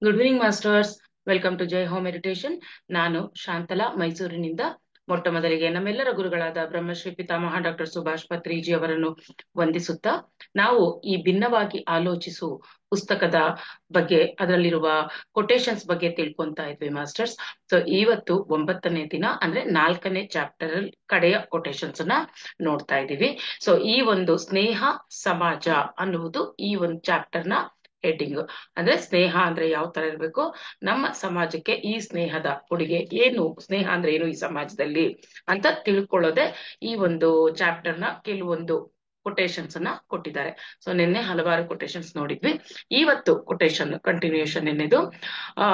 Good evening masters. Welcome to Jai home meditation. ನಾನು ಶಾಂತಲಾ, ಮೈಸೂರಿನಿಂದ. ಮೊಟ್ಟ ಮೊದಲಿಗೆ ನಮ್ಮೆಲ್ಲರ ಗುರುಗಳಾದ ಬ್ರಹ್ಮಶ್ರೀ ಪಿತಾಮಹ ಡಾಕ್ಟರ್ ಸುಭಾಷ್ ಪತ್ರಿಜಿ ಅವರನ್ನು ವಂದಿಸುತ್ತಾ, ನಾವು ಈ ಭಿನ್ನವಾಗಿ ಆಲೋಚಿಸು ಪುಸ್ತಕದ ಬಗ್ಗೆ, ಅದರಲ್ಲಿರುವ ಕೊಟೇಶನ್ಸ್ ಬಗ್ಗೆ ತಿಳ್ಕೊಂತಾ ಇದ್ವಿ ಮಾಸ್ಟರ್ಸ್. ಸೊ ಇವತ್ತು 9ನೇ ದಿನ, ಅಂದ್ರೆ 4ನೇ ಚಾಪ್ಟರ್ ಕಡೆಯ ಕೊಟೇಶನ್ಸ್ ಅನ್ನ ನೋಡ್ತಾ ಇದ್ದೀವಿ. ಸೊ ಈ ಒಂದು ಸ್ನೇಹ ಸಮಾಜ ಅನ್ನುವುದು ಈ ಒಂದು ಚಾಪ್ಟರ್ ನ ಹೆಡ್ಡಿಂಗ್. ಅಂದ್ರೆ ಸ್ನೇಹ ಅಂದ್ರೆ ಯಾವ ತರ ಇರ್ಬೇಕು, ನಮ್ಮ ಸಮಾಜಕ್ಕೆ ಈ ಸ್ನೇಹದ ಕೊಡುಗೆ ಏನು, ಸ್ನೇಹ ಅಂದ್ರೆ ಏನು ಈ ಸಮಾಜದಲ್ಲಿ ಅಂತ ತಿಳ್ಕೊಳ್ಳೋದೆ ಈ ಒಂದು ಚಾಪ್ಟರ್ ನ ಕೆಲವೊಂದು ಕೊಟೇಶನ್ಸ್ ಅನ್ನ ಕೊಟ್ಟಿದ್ದಾರೆ. ಸೊ ನಿನ್ನೆ ಹಲವಾರು ಕೊಟೇಶನ್ಸ್ ನೋಡಿದ್ವಿ. ಇವತ್ತು ಕೊಟೇಶನ್ ಕಂಟಿನ್ಯೂಷನ್ ಎನ್ನೆದು, ಆ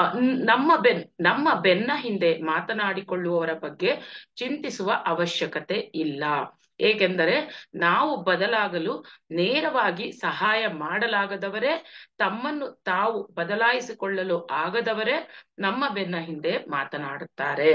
ನಮ್ಮ ಬೆನ್ನ ಹಿಂದೆ ಮಾತನಾಡಿಕೊಳ್ಳುವವರ ಬಗ್ಗೆ ಚಿಂತಿಸುವ ಅವಶ್ಯಕತೆ ಇಲ್ಲ. ಏಕೆಂದರೆ ನಾವು ಬದಲಾಗಲು ನೇರವಾಗಿ ಸಹಾಯ ಮಾಡಲಾಗದವರೇ, ತಮ್ಮನ್ನು ತಾವು ಬದಲಾಯಿಸಿಕೊಳ್ಳಲು ಆಗದವರೇ ನಮ್ಮ ಬೆನ್ನ ಹಿಂದೆ ಮಾತನಾಡುತ್ತಾರೆ.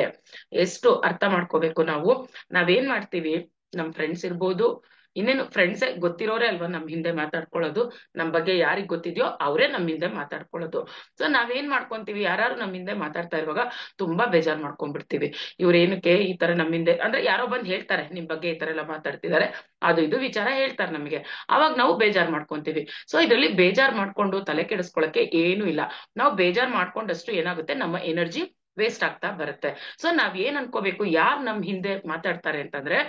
ಎಷ್ಟು ಅರ್ಥ ಮಾಡ್ಕೋಬೇಕು ನಾವು. ನಾವೇನ್ ಮಾಡ್ತೀವಿ, ನಮ್ ಫ್ರೆಂಡ್ಸ್ ಇರ್ಬೋದು, ಇನ್ನೇನು ಫ್ರೆಂಡ್ಸೇ ಗೊತ್ತಿರೋರೇ ಅಲ್ವಾ ನಮ್ ಹಿಂದೆ ಮಾತಾಡ್ಕೊಳ್ಳೋದು. ನಮ್ ಬಗ್ಗೆ ಯಾರಿಗ್ ಗೊತ್ತಿದ್ಯೋ ಅವರೇ ನಮ್ ಹಿಂದೆ ಮಾತಾಡ್ಕೊಳ್ಳೋದು. ಸೊ ನಾವೇನ್ ಮಾಡ್ಕೊಂತೀವಿ, ಯಾರು ನಮ್ ಹಿಂದೆ ಮಾತಾಡ್ತಾ ಇರುವಾಗ ತುಂಬಾ ಬೇಜಾರ್ ಮಾಡ್ಕೊಂಡ್ಬಿಡ್ತೀವಿ. ಇವ್ರೇನಕ್ಕೆ ಈ ತರ ನಮ್ ಹಿಂದೆ, ಅಂದ್ರೆ ಯಾರೋ ಬಂದ್ ಹೇಳ್ತಾರೆ ನಿಮ್ ಬಗ್ಗೆ ಈ ತರ ಎಲ್ಲ ಮಾತಾಡ್ತಿದ್ದಾರೆ, ಅದು ಇದು ವಿಚಾರ ಹೇಳ್ತಾರೆ ನಮಗೆ, ಅವಾಗ ನಾವು ಬೇಜಾರ್ ಮಾಡ್ಕೊಂತೀವಿ. ಸೊ ಇದ್ರಲ್ಲಿ ಬೇಜಾರ್ ಮಾಡ್ಕೊಂಡು ತಲೆ ಕೆಡಿಸ್ಕೊಳಕ್ಕೆ ಏನು ಇಲ್ಲ. ನಾವು ಬೇಜಾರ್ ಮಾಡ್ಕೊಂಡಷ್ಟು ಏನಾಗುತ್ತೆ, ನಮ್ಮ ಎನರ್ಜಿ ವೇಸ್ಟ್ ಆಗ್ತಾ ಬರುತ್ತೆ. ಸೊ ನಾವ್ ಏನ್ ಅನ್ಕೋಬೇಕು, ಯಾರ್ ನಮ್ ಹಿಂದೆ ಮಾತಾಡ್ತಾರೆ ಅಂತಂದ್ರೆ,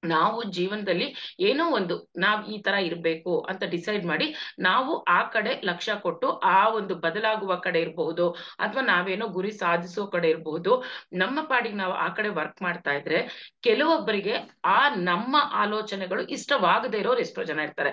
ನಾವು ಜೀವನದಲ್ಲಿ ಏನೋ ಒಂದು ನಾವ್ ಈ ತರ ಇರ್ಬೇಕು ಅಂತ ಡಿಸೈಡ್ ಮಾಡಿ ನಾವು ಆ ಕಡೆ ಲಕ್ಷ್ಯ ಕೊಟ್ಟು ಆ ಒಂದು ಬದಲಾಗುವ ಕಡೆ ಇರಬಹುದು, ಅಥವಾ ನಾವೇನೋ ಗುರಿ ಸಾಧಿಸೋ ಕಡೆ ಇರಬಹುದು, ನಮ್ಮ ಪಾಡಿಗೆ ನಾವು ಆ ಕಡೆ ವರ್ಕ್ ಮಾಡ್ತಾ ಇದ್ರೆ, ಕೆಲವೊಬ್ಬರಿಗೆ ಆ ನಮ್ಮ ಆಲೋಚನೆಗಳು ಇಷ್ಟವಾಗದೇ ಇರೋರು ಎಷ್ಟೋ ಜನ ಇರ್ತಾರೆ.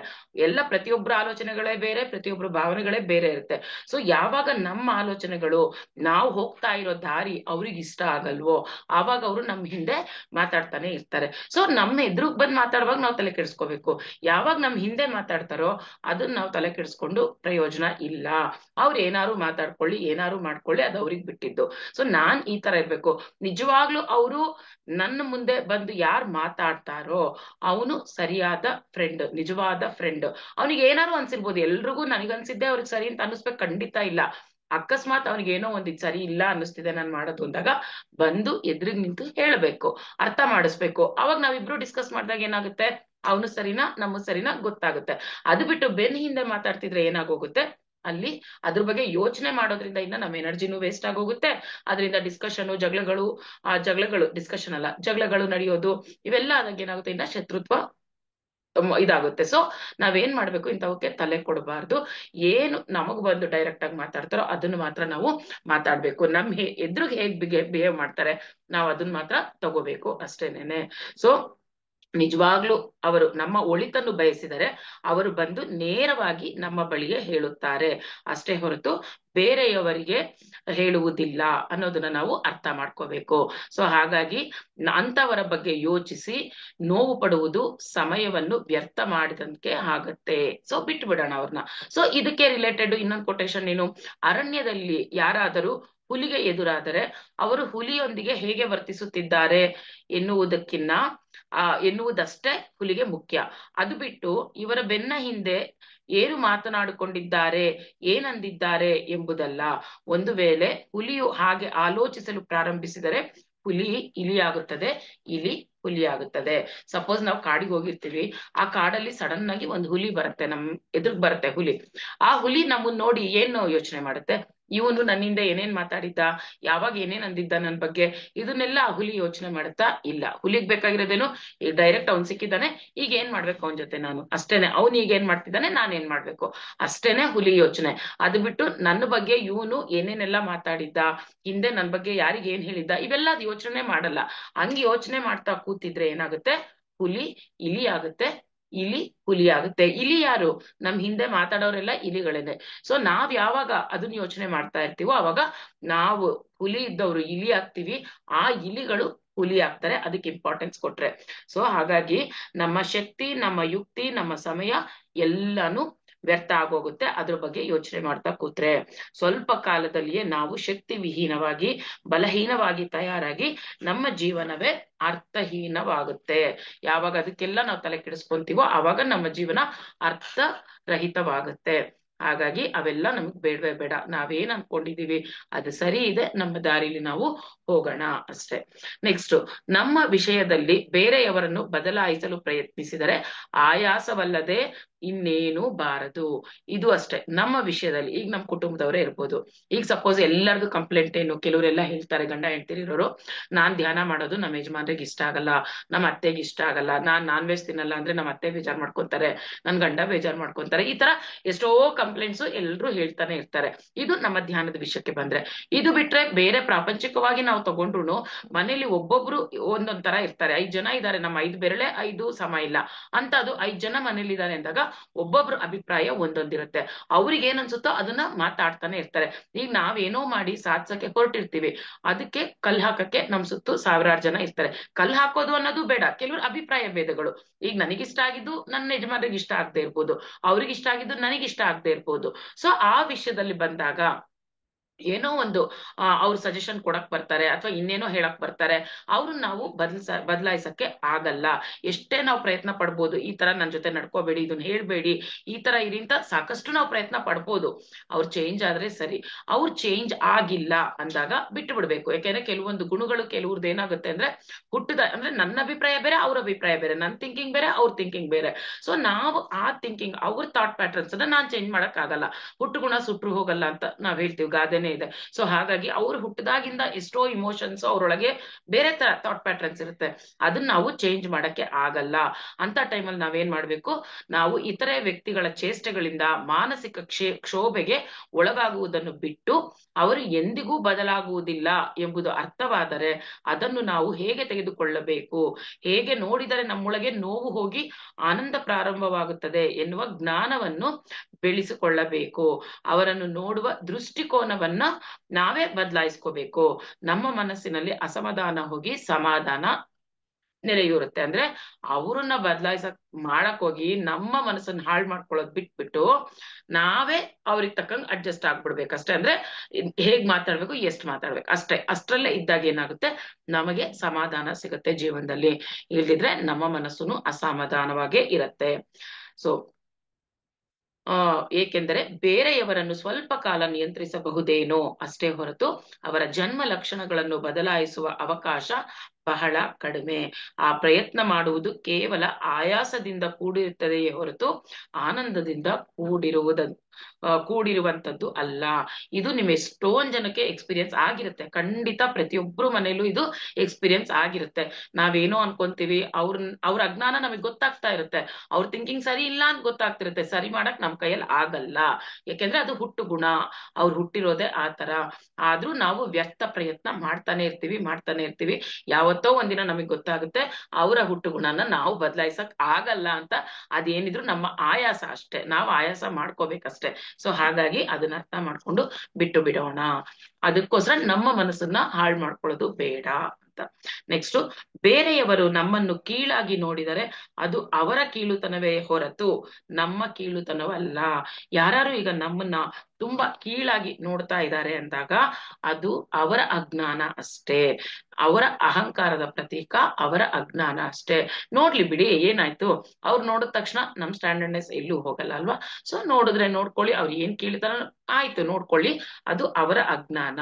ಪ್ರತಿಯೊಬ್ಬರ ಆಲೋಚನೆಗಳೇ ಬೇರೆ, ಪ್ರತಿಯೊಬ್ಬರ ಭಾವನೆಗಳೇ ಬೇರೆ ಇರುತ್ತೆ. ಸೊ ಯಾವಾಗ ನಮ್ಮ ಆಲೋಚನೆಗಳು, ನಾವು ಹೋಗ್ತಾ ಇರೋ ದಾರಿ ಅವ್ರಿಗೆ ಇಷ್ಟ ಆಗಲ್ವೋ, ಆವಾಗ ಅವರು ನಮ್ ಹಿಂದೆ ಮಾತಾಡ್ತಾನೆ ಇರ್ತಾರೆ. ಸೊ ನಮ್ಮ ಎದುರುಗ್ ಬಂದ್ ಮಾತಾಡುವಾಗ ನಾವು ತಲೆ ಕೆಡಿಸ್ಕೋಬೇಕು. ಯಾವಾಗ ನಮ್ ಹಿಂದೆ ಮಾತಾಡ್ತಾರೋ ಅದನ್ನ ನಾವು ತಲೆ ಕೆಡಿಸ್ಕೊಂಡು ಪ್ರಯೋಜನ ಇಲ್ಲ. ಅವ್ರು ಏನಾರು ಮಾತಾಡ್ಕೊಳ್ಳಿ, ಏನಾರು ಮಾಡ್ಕೊಳ್ಳಿ, ಅದು ಅವ್ರಿಗೆ ಬಿಟ್ಟಿದ್ದು. ಸೊ ನಾನ್ ಈ ತರ ಇರ್ಬೇಕು. ನಿಜವಾಗ್ಲೂ ಅವರು ನನ್ನ ಮುಂದೆ ಬಂದು ಯಾರು ಮಾತಾಡ್ತಾರೋ ಅವನು ಸರಿಯಾದ ಫ್ರೆಂಡ್, ನಿಜವಾದ ಫ್ರೆಂಡ್. ಅವನಿಗೆ ಏನಾರು ಅನ್ಸಿರ್ಬೋದು, ಎಲ್ರಿಗೂ ನನಗನ್ಸಿದ್ದೆ ಅವ್ರಿಗೆ ಸರಿ ಅಂತ ಅನ್ನಿಸ್ಬೇಕು ಖಂಡಿತ ಇಲ್ಲ. ಅಕಸ್ಮಾತ್ ಅವ್ನಿಗೆ ಏನೋ ಒಂದ್ ಸರಿ ಇಲ್ಲ ಅನ್ನಿಸ್ತಿದೆ ನಾನ್ ಮಾಡೋದು ಅಂದಾಗ ಬಂದು ಎದುರಿಗೆ ನಿಂತು ಹೇಳ್ಬೇಕು, ಅರ್ಥ ಮಾಡಿಸ್ಬೇಕು. ಅವಾಗ ನಾವಿಬ್ರು ಡಿಸ್ಕಸ್ ಮಾಡಿದಾಗ ಏನಾಗುತ್ತೆ, ಅವನು ಸರಿನಾ ನಮ್ಮ ಸರಿನಾ ಗೊತ್ತಾಗುತ್ತೆ. ಅದು ಬಿಟ್ಟು ಬೆನ್ ಹಿಂದೆ ಮಾತಾಡ್ತಿದ್ರೆ ಏನಾಗೋಗುತ್ತೆ, ಅಲ್ಲಿ ಅದ್ರ ಬಗ್ಗೆ ಯೋಚನೆ ಮಾಡೋದ್ರಿಂದ ಇನ್ನ ನಮ್ಮ ಎನರ್ಜಿನೂ ವೇಸ್ಟ್ ಆಗೋಗುತ್ತೆ. ಅದರಿಂದ ಡಿಸ್ಕಷನ್ ಅಲ್ಲ, ಜಗಳಗಳು ನಡೆಯೋದು, ಇವೆಲ್ಲ ಆದಾಗ ಏನಾಗುತ್ತೆ, ಇನ್ನ ಶತ್ರುತ್ವ ಇದಾಗುತ್ತೆ. ಸೊ ನಾವೇನ್ ಮಾಡ್ಬೇಕು, ಇಂಥವಕ್ಕೆ ತಲೆ ಕೊಡಬಾರ್ದು. ಏನು ನಮಗ್ ಬಂದು ಡೈರೆಕ್ಟ್ ಆಗಿ ಮಾತಾಡ್ತಾರೋ ಅದನ್ನ ಮಾತ್ರ ನಾವು ಮಾತಾಡ್ಬೇಕು. ಎದುರಿಗೆ ಹೇಗ್ ಬಿಹೇವ್ ಮಾಡ್ತಾರೆ ನಾವು ಅದನ್ನ ಮಾತ್ರ ತಗೋಬೇಕು ಅಷ್ಟೇನೇನೆ. ಸೊ ನಿಜವಾಗ್ಲೂ ಅವರು ನಮ್ಮ ಒಳಿತನ್ನು ಬಯಸಿದರೆ ಅವರು ಬಂದು ನೇರವಾಗಿ ನಮ್ಮ ಬಳಿಗೆ ಹೇಳುತ್ತಾರೆ, ಅಷ್ಟೇ ಹೊರತು ಬೇರೆಯವರಿಗೆ ಹೇಳುವುದಿಲ್ಲ ಅನ್ನೋದನ್ನ ನಾವು ಅರ್ಥ ಮಾಡ್ಕೋಬೇಕು. ಸೊ ಹಾಗಾಗಿ ಅಂತವರ ಬಗ್ಗೆ ಯೋಚಿಸಿ ನೋವು ಪಡುವುದು ಸಮಯವನ್ನು ವ್ಯರ್ಥ ಮಾಡಿದಂತೆ ಆಗತ್ತೆ. ಸೊ ಬಿಟ್ಟು ಬಿಡೋಣ ಅವ್ರನ್ನ. ಸೊ ಇದಕ್ಕೆ ರಿಲೇಟೆಡ್ ಇನ್ನೊಂದು ಕೊಟೇಶನ್ ಏನು, ಅರಣ್ಯದಲ್ಲಿ ಯಾರಾದರೂ ಹುಲಿಗೆ ಎದುರಾದರೆ ಅವರು ಹುಲಿಯೊಂದಿಗೆ ಹೇಗೆ ವರ್ತಿಸುತ್ತಿದ್ದಾರೆ ಎನ್ನುವುದಕ್ಕಿನ್ನ ಎನ್ನುವುದಷ್ಟೇ ಹುಲಿಗೆ ಮುಖ್ಯ. ಅದು ಬಿಟ್ಟು ಇವರ ಬೆನ್ನ ಹಿಂದೆ ಏನು ಮಾತನಾಡಿಕೊಂಡಿದ್ದಾರೆ, ಏನಂದಿದ್ದಾರೆ ಎಂಬುದಲ್ಲ. ಒಂದು ವೇಳೆ ಹುಲಿಯು ಹಾಗೆ ಆಲೋಚಿಸಲು ಪ್ರಾರಂಭಿಸಿದರೆ ಹುಲಿ ಇಲಿಯಾಗುತ್ತದೆ, ಇಲಿ ಹುಲಿಯಾಗುತ್ತದೆ. ಸಪೋಸ್ ನಾವು ಕಾಡಿಗೆ ಹೋಗಿರ್ತೀವಿ, ಆ ಕಾಡಲ್ಲಿ ಸಡನ್ ಆಗಿ ಒಂದು ಹುಲಿ ಬರುತ್ತೆ, ನಮ್ ಎದುರು ಬರುತ್ತೆ ಹುಲಿ. ಆ ಹುಲಿ ನಮ್ಮನ್ನ ನೋಡಿ ಏನು ಯೋಚನೆ ಮಾಡುತ್ತೆ, ಇವನು ನನ್ನಿಂದ ಏನೇನ್ ಮಾತಾಡಿದ್ದ, ಯಾವಾಗ ಏನೇನ್ ಅಂದಿದ್ದ ನನ್ ಬಗ್ಗೆ, ಇದನ್ನೆಲ್ಲ ಆ ಹುಲಿ ಯೋಚನೆ ಮಾಡುತ್ತಾ ಇಲ್ಲ. ಹುಲಿಗ್ ಬೇಕಾಗಿರೋದೇನು, ಈಗ ಡೈರೆಕ್ಟ್ ಅವ್ನ್ ಸಿಕ್ಕಿದ್ದಾನೆ, ಈಗ ಏನ್ ಮಾಡ್ಬೇಕು ಅವನ ಜೊತೆ ನಾನು, ಅಷ್ಟೇನೆ. ಅವ್ನು ಈಗ ಏನ್ ಮಾಡ್ತಿದ್ದಾನೆ, ನಾನ್ ಏನ್ ಮಾಡ್ಬೇಕು, ಅಷ್ಟೇನೆ ಹುಲಿ ಯೋಚನೆ. ಅದು ಬಿಟ್ಟು ನನ್ನ ಬಗ್ಗೆ ಇವನು ಏನೇನೆಲ್ಲ ಮಾತಾಡಿದ್ದ, ಹಿಂದೆ ನನ್ ಬಗ್ಗೆ ಯಾರಿಗ ಏನ್ ಹೇಳಿದ್ದ, ಇವೆಲ್ಲ ಅದು ಯೋಚನೆ ಮಾಡಲ್ಲ. ಹಂಗ್ ಯೋಚನೆ ಮಾಡ್ತಾ ಕೂತಿದ್ರೆ ಏನಾಗುತ್ತೆ, ಹುಲಿ ಇಲಿ ಆಗುತ್ತೆ, ಇಲಿ ಹುಲಿ ಆಗುತ್ತೆ. ಇಲಿ ಯಾರು, ನಮ್ ಹಿಂದೆ ಮಾತಾಡೋರೆಲ್ಲ ಇಲಿಗಳೇನೆ. ಸೊ ನಾವ್ ಯಾವಾಗ ಅದನ್ನ ಯೋಚನೆ ಮಾಡ್ತಾ ಇರ್ತೀವೋ ಅವಾಗ ನಾವು ಹುಲಿ ಇದ್ದವ್ರು ಇಲಿ ಆಗ್ತೀವಿ, ಆ ಇಲಿಗಳು ಹುಲಿ ಆಗ್ತಾರೆ. ಅದಕ್ಕೆ ಇಂಪಾರ್ಟೆನ್ಸ್ ಕೊಟ್ರೆ. ಸೊ ಹಾಗಾಗಿ ನಮ್ಮ ಶಕ್ತಿ, ನಮ್ಮ ಯುಕ್ತಿ, ನಮ್ಮ ಸಮಯ ಎಲ್ಲಾನು ವ್ಯರ್ಥ ಆಗೋಗುತ್ತೆ ಅದ್ರ ಬಗ್ಗೆ ಯೋಚನೆ ಮಾಡ್ತಾ ಕೂತ್ರೆ. ಸ್ವಲ್ಪ ಕಾಲದಲ್ಲಿಯೇ ನಾವು ಶಕ್ತಿ ವಿಹೀನವಾಗಿ, ಬಲಹೀನವಾಗಿ ತಯಾರಾಗಿ ನಮ್ಮ ಜೀವನವೇ ಅರ್ಥಹೀನವಾಗುತ್ತೆ. ಯಾವಾಗ ಅದಕ್ಕೆಲ್ಲ ನಾವು ತಲೆ ಕೆಡಿಸ್ಕೊಂತೀವೋ ಆವಾಗ ನಮ್ಮ ಜೀವನ ಅರ್ಥ ರಹಿತವಾಗುತ್ತೆ. ಹಾಗಾಗಿ ಅವೆಲ್ಲ ನಮಗ್ ಬೇಡವೇ ಬೇಡ. ನಾವೇನ್ ಅನ್ಕೊಂಡಿದೀವಿ ಅದು ಸರಿ ಇದೆ, ನಮ್ಮ ದಾರಿಲಿ ನಾವು ಹೋಗೋಣ ಅಷ್ಟೇ. ನೆಕ್ಸ್ಟ್, ನಮ್ಮ ವಿಷಯದಲ್ಲಿ ಬೇರೆಯವರನ್ನು ಬದಲಾಯಿಸಲು ಪ್ರಯತ್ನಿಸಿದರೆ ಆಯಾಸವಲ್ಲದೆ ಇನ್ನೇನು ಬಾರದು. ಇದು ಅಷ್ಟೇ ನಮ್ಮ ವಿಷಯದಲ್ಲಿ. ಈಗ ನಮ್ ಕುಟುಂಬದವರೇ ಇರ್ಬೋದು. ಈಗ ಸಪೋಸ್ ಎಲ್ಲರಿಗೂ ಕಂಪ್ಲೇಂಟ್ ಏನು, ಕೆಲವರೆಲ್ಲ ಹೇಳ್ತಾರೆ ಗಂಡ ಹೆಂಡ್ತಿರೋರು, ನಾನ್ ಧ್ಯಾನ ಮಾಡೋದು ನಮ್ಮ ಯಜಮಾನ್ರಿಗೆ ಇಷ್ಟ ಆಗಲ್ಲ, ನಮ್ಮ ಅತ್ತೆಗೆ ಇಷ್ಟ ಆಗಲ್ಲ, ನಾನ್ ವೆಜ್ ತಿನ್ನಲ್ಲ ಅಂದ್ರೆ ನಮ್ಮ ಅತ್ತೆ ಬೇಜಾರ್ ಮಾಡ್ಕೊಂತಾರೆ, ನನ್ ಗಂಡ ಬೇಜಾರ್ ಮಾಡ್ಕೊಂತಾರೆ. ಈ ತರ ಎಷ್ಟೋ ಕಂಪ್ಲೇಂಟ್ಸ್ ಎಲ್ರು ಹೇಳ್ತಾನೆ ಇರ್ತಾರೆ. ಇದು ನಮ್ಮ ಧ್ಯಾನದ ವಿಷಯಕ್ಕೆ ಬಂದ್ರೆ. ಇದು ಬಿಟ್ರೆ ಬೇರೆ ಪ್ರಾಪಂಚಿಕವಾಗಿ ನಾವು ತಗೊಂಡ್ರು ಮನೇಲಿ ಒಬ್ಬೊಬ್ರು ಒಂದೊಂದ್ ತರ ಇರ್ತಾರೆ. 5 ಜನ ಇದ್ದಾರೆ, ನಮ್ಮ 5 ಬೆರಳೆ 5 ಸಮ ಇಲ್ಲ ಅಂತ. ಅದು 5 ಜನ ಮನೇಲಿ ಇದ್ದಾರೆ ಅಂದಾಗ ಒಬ್ಬೊಬ್ರು ಅಭಿಪ್ರಾಯ ಒಂದೊಂದಿರುತ್ತೆ. ಅವ್ರಿಗೆ ಏನ್ ಅನ್ಸುತ್ತೋ ಅದನ್ನ ಮಾತಾಡ್ತಾನೆ ಇರ್ತಾರೆ. ಈಗ ನಾವೇನೋ ಮಾಡಿ ಸಾಧ್ಸಕ್ಕೆ ಹೊರಟಿರ್ತೀವಿ, ಅದಕ್ಕೆ ಕಲ್ ಹಾಕಕ್ಕೆ ನಮ್ ಸುತ್ತು ಸಾವಿರಾರು ಜನ ಇರ್ತಾರೆ. ಕಲ್ ಹಾಕೋದು ಅನ್ನೋದು ಬೇಡ, ಕೆಲವರು ಅಭಿಪ್ರಾಯ ಭೇದಗಳು. ಈಗ ನನಗಿಷ್ಟ ಆಗಿದ್ದು ನನ್ನ ಯಜಮಾನ್ರಿಗೆ ಇಷ್ಟ ಆಗದೆ ಇರ್ಬೋದು, ಅವ್ರಿಗೆ ಇಷ್ಟ ಆಗಿದ್ದು ನನಗಿಷ್ಟ ಆಗದೆ ಇರ್ಬೋದು. ಸೊ ಆ ವಿಷಯದಲ್ಲಿ ಬಂದಾಗ ಏನೋ ಒಂದು ಅವ್ರ ಸಜೆಷನ್ ಕೊಡಕ್ ಬರ್ತಾರೆ ಅಥವಾ ಇನ್ನೇನೋ ಹೇಳಕ್ ಬರ್ತಾರೆ, ಅವ್ರನ್ನ ನಾವು ಬದಲಾಯಿಸಕ್ಕೆ ಆಗಲ್ಲ. ಎಷ್ಟೇ ನಾವು ಪ್ರಯತ್ನ ಪಡ್ಬೋದು, ಈ ತರ ನನ್ ಜೊತೆ ನಡ್ಕೋಬೇಡಿ, ಇದನ್ನ ಹೇಳ್ಬೇಡಿ, ಈ ತರ ಇರಿಂತ ಸಾಕಷ್ಟು ನಾವು ಪ್ರಯತ್ನ ಪಡ್ಬೋದು. ಅವ್ರು ಚೇಂಜ್ ಆದ್ರೆ ಸರಿ. ಅವ್ರು ಚೇಂಜ್ ಆಗಿಲ್ಲ ಅಂದಾಗ ಬಿಟ್ಟು ಬಿಡ್ಬೇಕು. ಯಾಕೆಂದ್ರೆ ಕೆಲವೊಂದು ಗುಣಗಳು ಕೆಲವ್ರದ್ದು ಏನಾಗುತ್ತೆ ಅಂದ್ರೆ ಅಂದ್ರೆ ನನ್ನ ಅಭಿಪ್ರಾಯ ಬೇರೆ, ಅವ್ರ ಅಭಿಪ್ರಾಯ ಬೇರೆ, ನನ್ ಥಿಂಕಿಂಗ್ ಬೇರೆ, ಅವ್ರ ಥಿಂಕಿಂಗ್ ಬೇರೆ. ಸೊ ನಾವು ಆ ಥಿಂಕಿಂಗ್, ಅವ್ರ ಥಾಟ್ ಪ್ಯಾಟರ್ನ್ಸ್ ಅನ್ನ ನಾನ್ ಚೇಂಜ್ ಮಾಡಕ್ ಆಗಲ್ಲ. ಹುಟ್ಟು ಗುಣ ಸುಟ್ರು ಹೋಗಲ್ಲ ಅಂತ ನಾವ್ ಹೇಳ್ತೀವಿ, ಗಾದೆನೇ ಇದೆ. ಸೊ ಹಾಗಾಗಿ ಅವ್ರು ಹುಟ್ಟದಾಗಿಂದ ಎಷ್ಟೋ ಇಮೋಷನ್ಸ್ ಅವ್ರೊಳಗೆ ಬೇರೆ ತರ ಥಾಟ್ ಪ್ಯಾಟರ್ನ್ಸ್ ಇರುತ್ತೆ, ಅದನ್ನ ನಾವು ಚೇಂಜ್ ಮಾಡಕ್ಕೆ ಆಗಲ್ಲ. ಅಂತ ಟೈಮಲ್ಲಿ ನಾವೇನ್ ಮಾಡ್ಬೇಕು, ನಾವು ಇತರೆ ವ್ಯಕ್ತಿಗಳ ಚೇಷ್ಟೆಗಳಿಂದ ಮಾನಸಿಕ ಕ್ಷೋಭೆಗೆ ಒಳಗಾಗುವುದನ್ನು ಬಿಟ್ಟು ಅವರು ಎಂದಿಗೂ ಬದಲಾಗುವುದಿಲ್ಲ ಎಂಬುದು ಅರ್ಥವಾದರೆ ಅದನ್ನು ನಾವು ಹೇಗೆ ತೆಗೆದುಕೊಳ್ಳಬೇಕು, ಹೇಗೆ ನೋಡಿದರೆ ನಮ್ಮೊಳಗೆ ನೋವು ಹೋಗಿ ಆನಂದ ಪ್ರಾರಂಭವಾಗುತ್ತದೆ ಎನ್ನುವ ಜ್ಞಾನವನ್ನು ಬೆಳೆಸಿಕೊಳ್ಳಬೇಕು. ಅವರನ್ನು ನೋಡುವ ದೃಷ್ಟಿಕೋನವನ್ನ ನಾವೇ ಬದಲಾಯಿಸ್ಕೋಬೇಕು. ನಮ್ಮ ಮನಸ್ಸಿನಲ್ಲಿ ಅಸಮಾಧಾನ ಹೋಗಿ ಸಮಾಧಾನ ನೆಲೆಯೂರುತ್ತೆ. ಅಂದ್ರೆ ಅವ್ರನ್ನ ಮಾಡಕ್ ಹೋಗಿ ನಮ್ಮ ಮನಸ್ಸನ್ನ ಹಾಳು ಮಾಡ್ಕೊಳ್ಳೋದ್ ಬಿಟ್ಬಿಟ್ಟು ನಾವೇ ಅವ್ರಿಗೆ ತಕ್ಕಂಗ್ ಅಡ್ಜಸ್ಟ್ ಆಗ್ಬಿಡ್ಬೇಕಷ್ಟೇ. ಅಂದ್ರೆ ಹೇಗ್ ಮಾತಾಡ್ಬೇಕು, ಎಷ್ಟ್ ಮಾತಾಡ್ಬೇಕು ಅಷ್ಟೇ. ಅಷ್ಟ್ರಲ್ಲೇ ಇದ್ದಾಗ ಏನಾಗುತ್ತೆ, ನಮಗೆ ಸಮಾಧಾನ ಸಿಗುತ್ತೆ ಜೀವನದಲ್ಲಿ. ಇಲ್ದಿದ್ರೆ ನಮ್ಮ ಮನಸ್ಸುನು ಅಸಮಾಧಾನವಾಗೇ ಇರತ್ತೆ. ಸೊ ಏಕೆಂದರೆ ಬೇರೆಯವರನ್ನು ಸ್ವಲ್ಪ ಕಾಲ ನಿಯಂತ್ರಿಸಬಹುದೇನೋ ಅಷ್ಟೇ ಹೊರತು ಅವರ ಜನ್ಮ ಲಕ್ಷಣಗಳನ್ನು ಬದಲಾಯಿಸುವ ಅವಕಾಶ ಬಹಳ ಕಡಿಮೆ. ಆ ಪ್ರಯತ್ನ ಮಾಡುವುದು ಕೇವಲ ಆಯಾಸದಿಂದ ಕೂಡಿರುತ್ತದೆಯೇ ಹೊರತು ಆನಂದದಿಂದ ಕೂಡಿರುವಂತದ್ದು ಅಲ್ಲ. ಇದು ನಿಮ್ ಎಷ್ಟೊಂದ್ ಜನಕ್ಕೆ ಎಕ್ಸ್ಪೀರಿಯನ್ಸ್ ಆಗಿರುತ್ತೆ, ಖಂಡಿತ ಪ್ರತಿಯೊಬ್ರು ಮನೇಲೂ ಇದು ಎಕ್ಸ್ಪೀರಿಯನ್ಸ್ ಆಗಿರುತ್ತೆ. ನಾವೇನೋ ಅನ್ಕೊಂತೀವಿ, ಅವ್ರ ಅಜ್ಞಾನ ನಮಗ್ ಗೊತ್ತಾಗ್ತಾ ಇರುತ್ತೆ, ಅವ್ರ ಥಿಂಕಿಂಗ್ ಸರಿ ಇಲ್ಲ ಅಂತ ಗೊತ್ತಾಗ್ತಿರುತ್ತೆ, ಸರಿ ಮಾಡಕ್ ನಮ್ ಕೈಯಲ್ಲಿ ಆಗಲ್ಲ. ಯಾಕೆಂದ್ರೆ ಅದು ಹುಟ್ಟು ಗುಣ, ಅವ್ರು ಹುಟ್ಟಿರೋದೇ ಆ ತರ. ಆದ್ರೂ ನಾವು ವ್ಯರ್ಥ ಪ್ರಯತ್ನ ಮಾಡ್ತಾನೆ ಇರ್ತೀವಿ. ಯಾವತ್ತೋ ಒಂದಿನ ನಮಗ್ ಗೊತ್ತಾಗುತ್ತೆ ಅವರ ಹುಟ್ಟು ಗುಣನ ನಾವು ಬದಲಾಯಿಸಕ್ ಆಗಲ್ಲ ಅಂತ. ಅದೇನಿದ್ರು ನಮ್ಮ ಆಯಾಸ ಅಷ್ಟೇ, ನಾವು ಆಯಾಸ ಮಾಡ್ಕೋಬೇಕಷ್ಟೇ. ಸೊ ಹಾಗಾಗಿ ಅದನ್ನ ಅರ್ಥ ಮಾಡ್ಕೊಂಡು ಬಿಟ್ಟು ಬಿಡೋಣ. ಅದಕ್ಕೋಸ್ಕರ ನಮ್ಮ ಮನಸ್ಸನ್ನ ಹಾಳು ಮಾಡ್ಕೊಳ್ಳೋದು ಬೇಡ ಅಂತ. ನೆಕ್ಸ್ಟ್, ಬೇರೆಯವರು ನಮ್ಮನ್ನು ಕೀಳಾಗಿ ನೋಡಿದರೆ ಅದು ಅವರ ಕೀಳುತನವೇ ಹೊರತು ನಮ್ಮ ಕೀಳುತನವಲ್ಲ. ಯಾರು ಈಗ ನಮ್ಮನ್ನ ತುಂಬಾ ಕೀಳಾಗಿ ನೋಡ್ತಾ ಇದ್ದಾರೆ ಅಂದಾಗ ಅದು ಅವರ ಅಜ್ಞಾನ ಅಷ್ಟೇ, ಅವರ ಅಹಂಕಾರದ ಪ್ರತೀಕ, ಅವರ ಅಜ್ಞಾನ ಅಷ್ಟೇ. ನೋಡ್ಲಿ ಬಿಡಿ, ಏನಾಯ್ತು, ಅವ್ರು ನೋಡಿದ ತಕ್ಷಣ ನಮ್ ಸ್ಟ್ಯಾಂಡರ್ಡ್ನೆಸ್ ಎಲ್ಲೂ ಹೋಗಲ್ಲ ಅಲ್ವಾ. ಸೊ ನೋಡಿದ್ರೆ ನೋಡ್ಕೊಳ್ಳಿ, ಅವ್ರು ಏನ್ ಕೇಳ್ತಾರ ಆಯ್ತು ನೋಡ್ಕೊಳ್ಳಿ, ಅದು ಅವರ ಅಜ್ಞಾನ.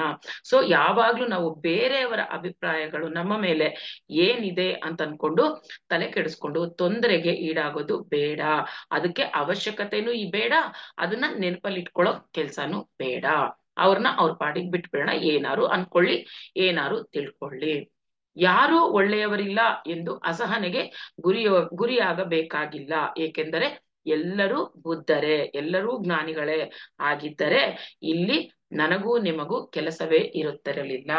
ಸೊ ಯಾವಾಗ್ಲೂ ನಾವು ಬೇರೆಯವರ ಅಭಿಪ್ರಾಯಗಳು ನಮ್ಮ ಮೇಲೆ ಏನಿದೆ ಅಂತ ಅನ್ಕೊಂಡು ತಲೆ ಕೆಡಿಸ್ಕೊಂಡು ತೊಂದರೆಗೆ ಈಡಾಗೋದು ಬೇಡ. ಅದಕ್ಕೆ ಅವಶ್ಯಕತೆನೂ ಬೇಡ, ಅದನ್ನ ನೆನಪಲ್ಲಿ ಇಟ್ಕೊಳ್ಳೋ ಕೆಲ್ಸಾನು ಬೇಡ. ಅವ್ರನ್ನ ಅವ್ರ ಪಾಡಿಗೆ ಬಿಟ್ಬಿಡೋಣ. ಏನಾರು ಅನ್ಕೊಳ್ಳಿ, ಏನಾರು ತಿಳ್ಕೊಳ್ಳಿ. ಯಾರೂ ಒಳ್ಳೆಯವರಿಲ್ಲ ಎಂದು ಅಸಹನೆಗೆ ಗುರಿಯಾಗಬೇಕಾಗಿಲ್ಲ. ಏಕೆಂದರೆ ಎಲ್ಲರೂ ಬುದ್ಧರೇ, ಎಲ್ಲರೂ ಜ್ಞಾನಿಗಳೇ ಆಗಿದ್ದರೆ ಇಲ್ಲಿ ನನಗೂ ನಿಮಗೂ ಕೆಲಸವೇ ಇರುತ್ತಿರಲಿಲ್ಲ.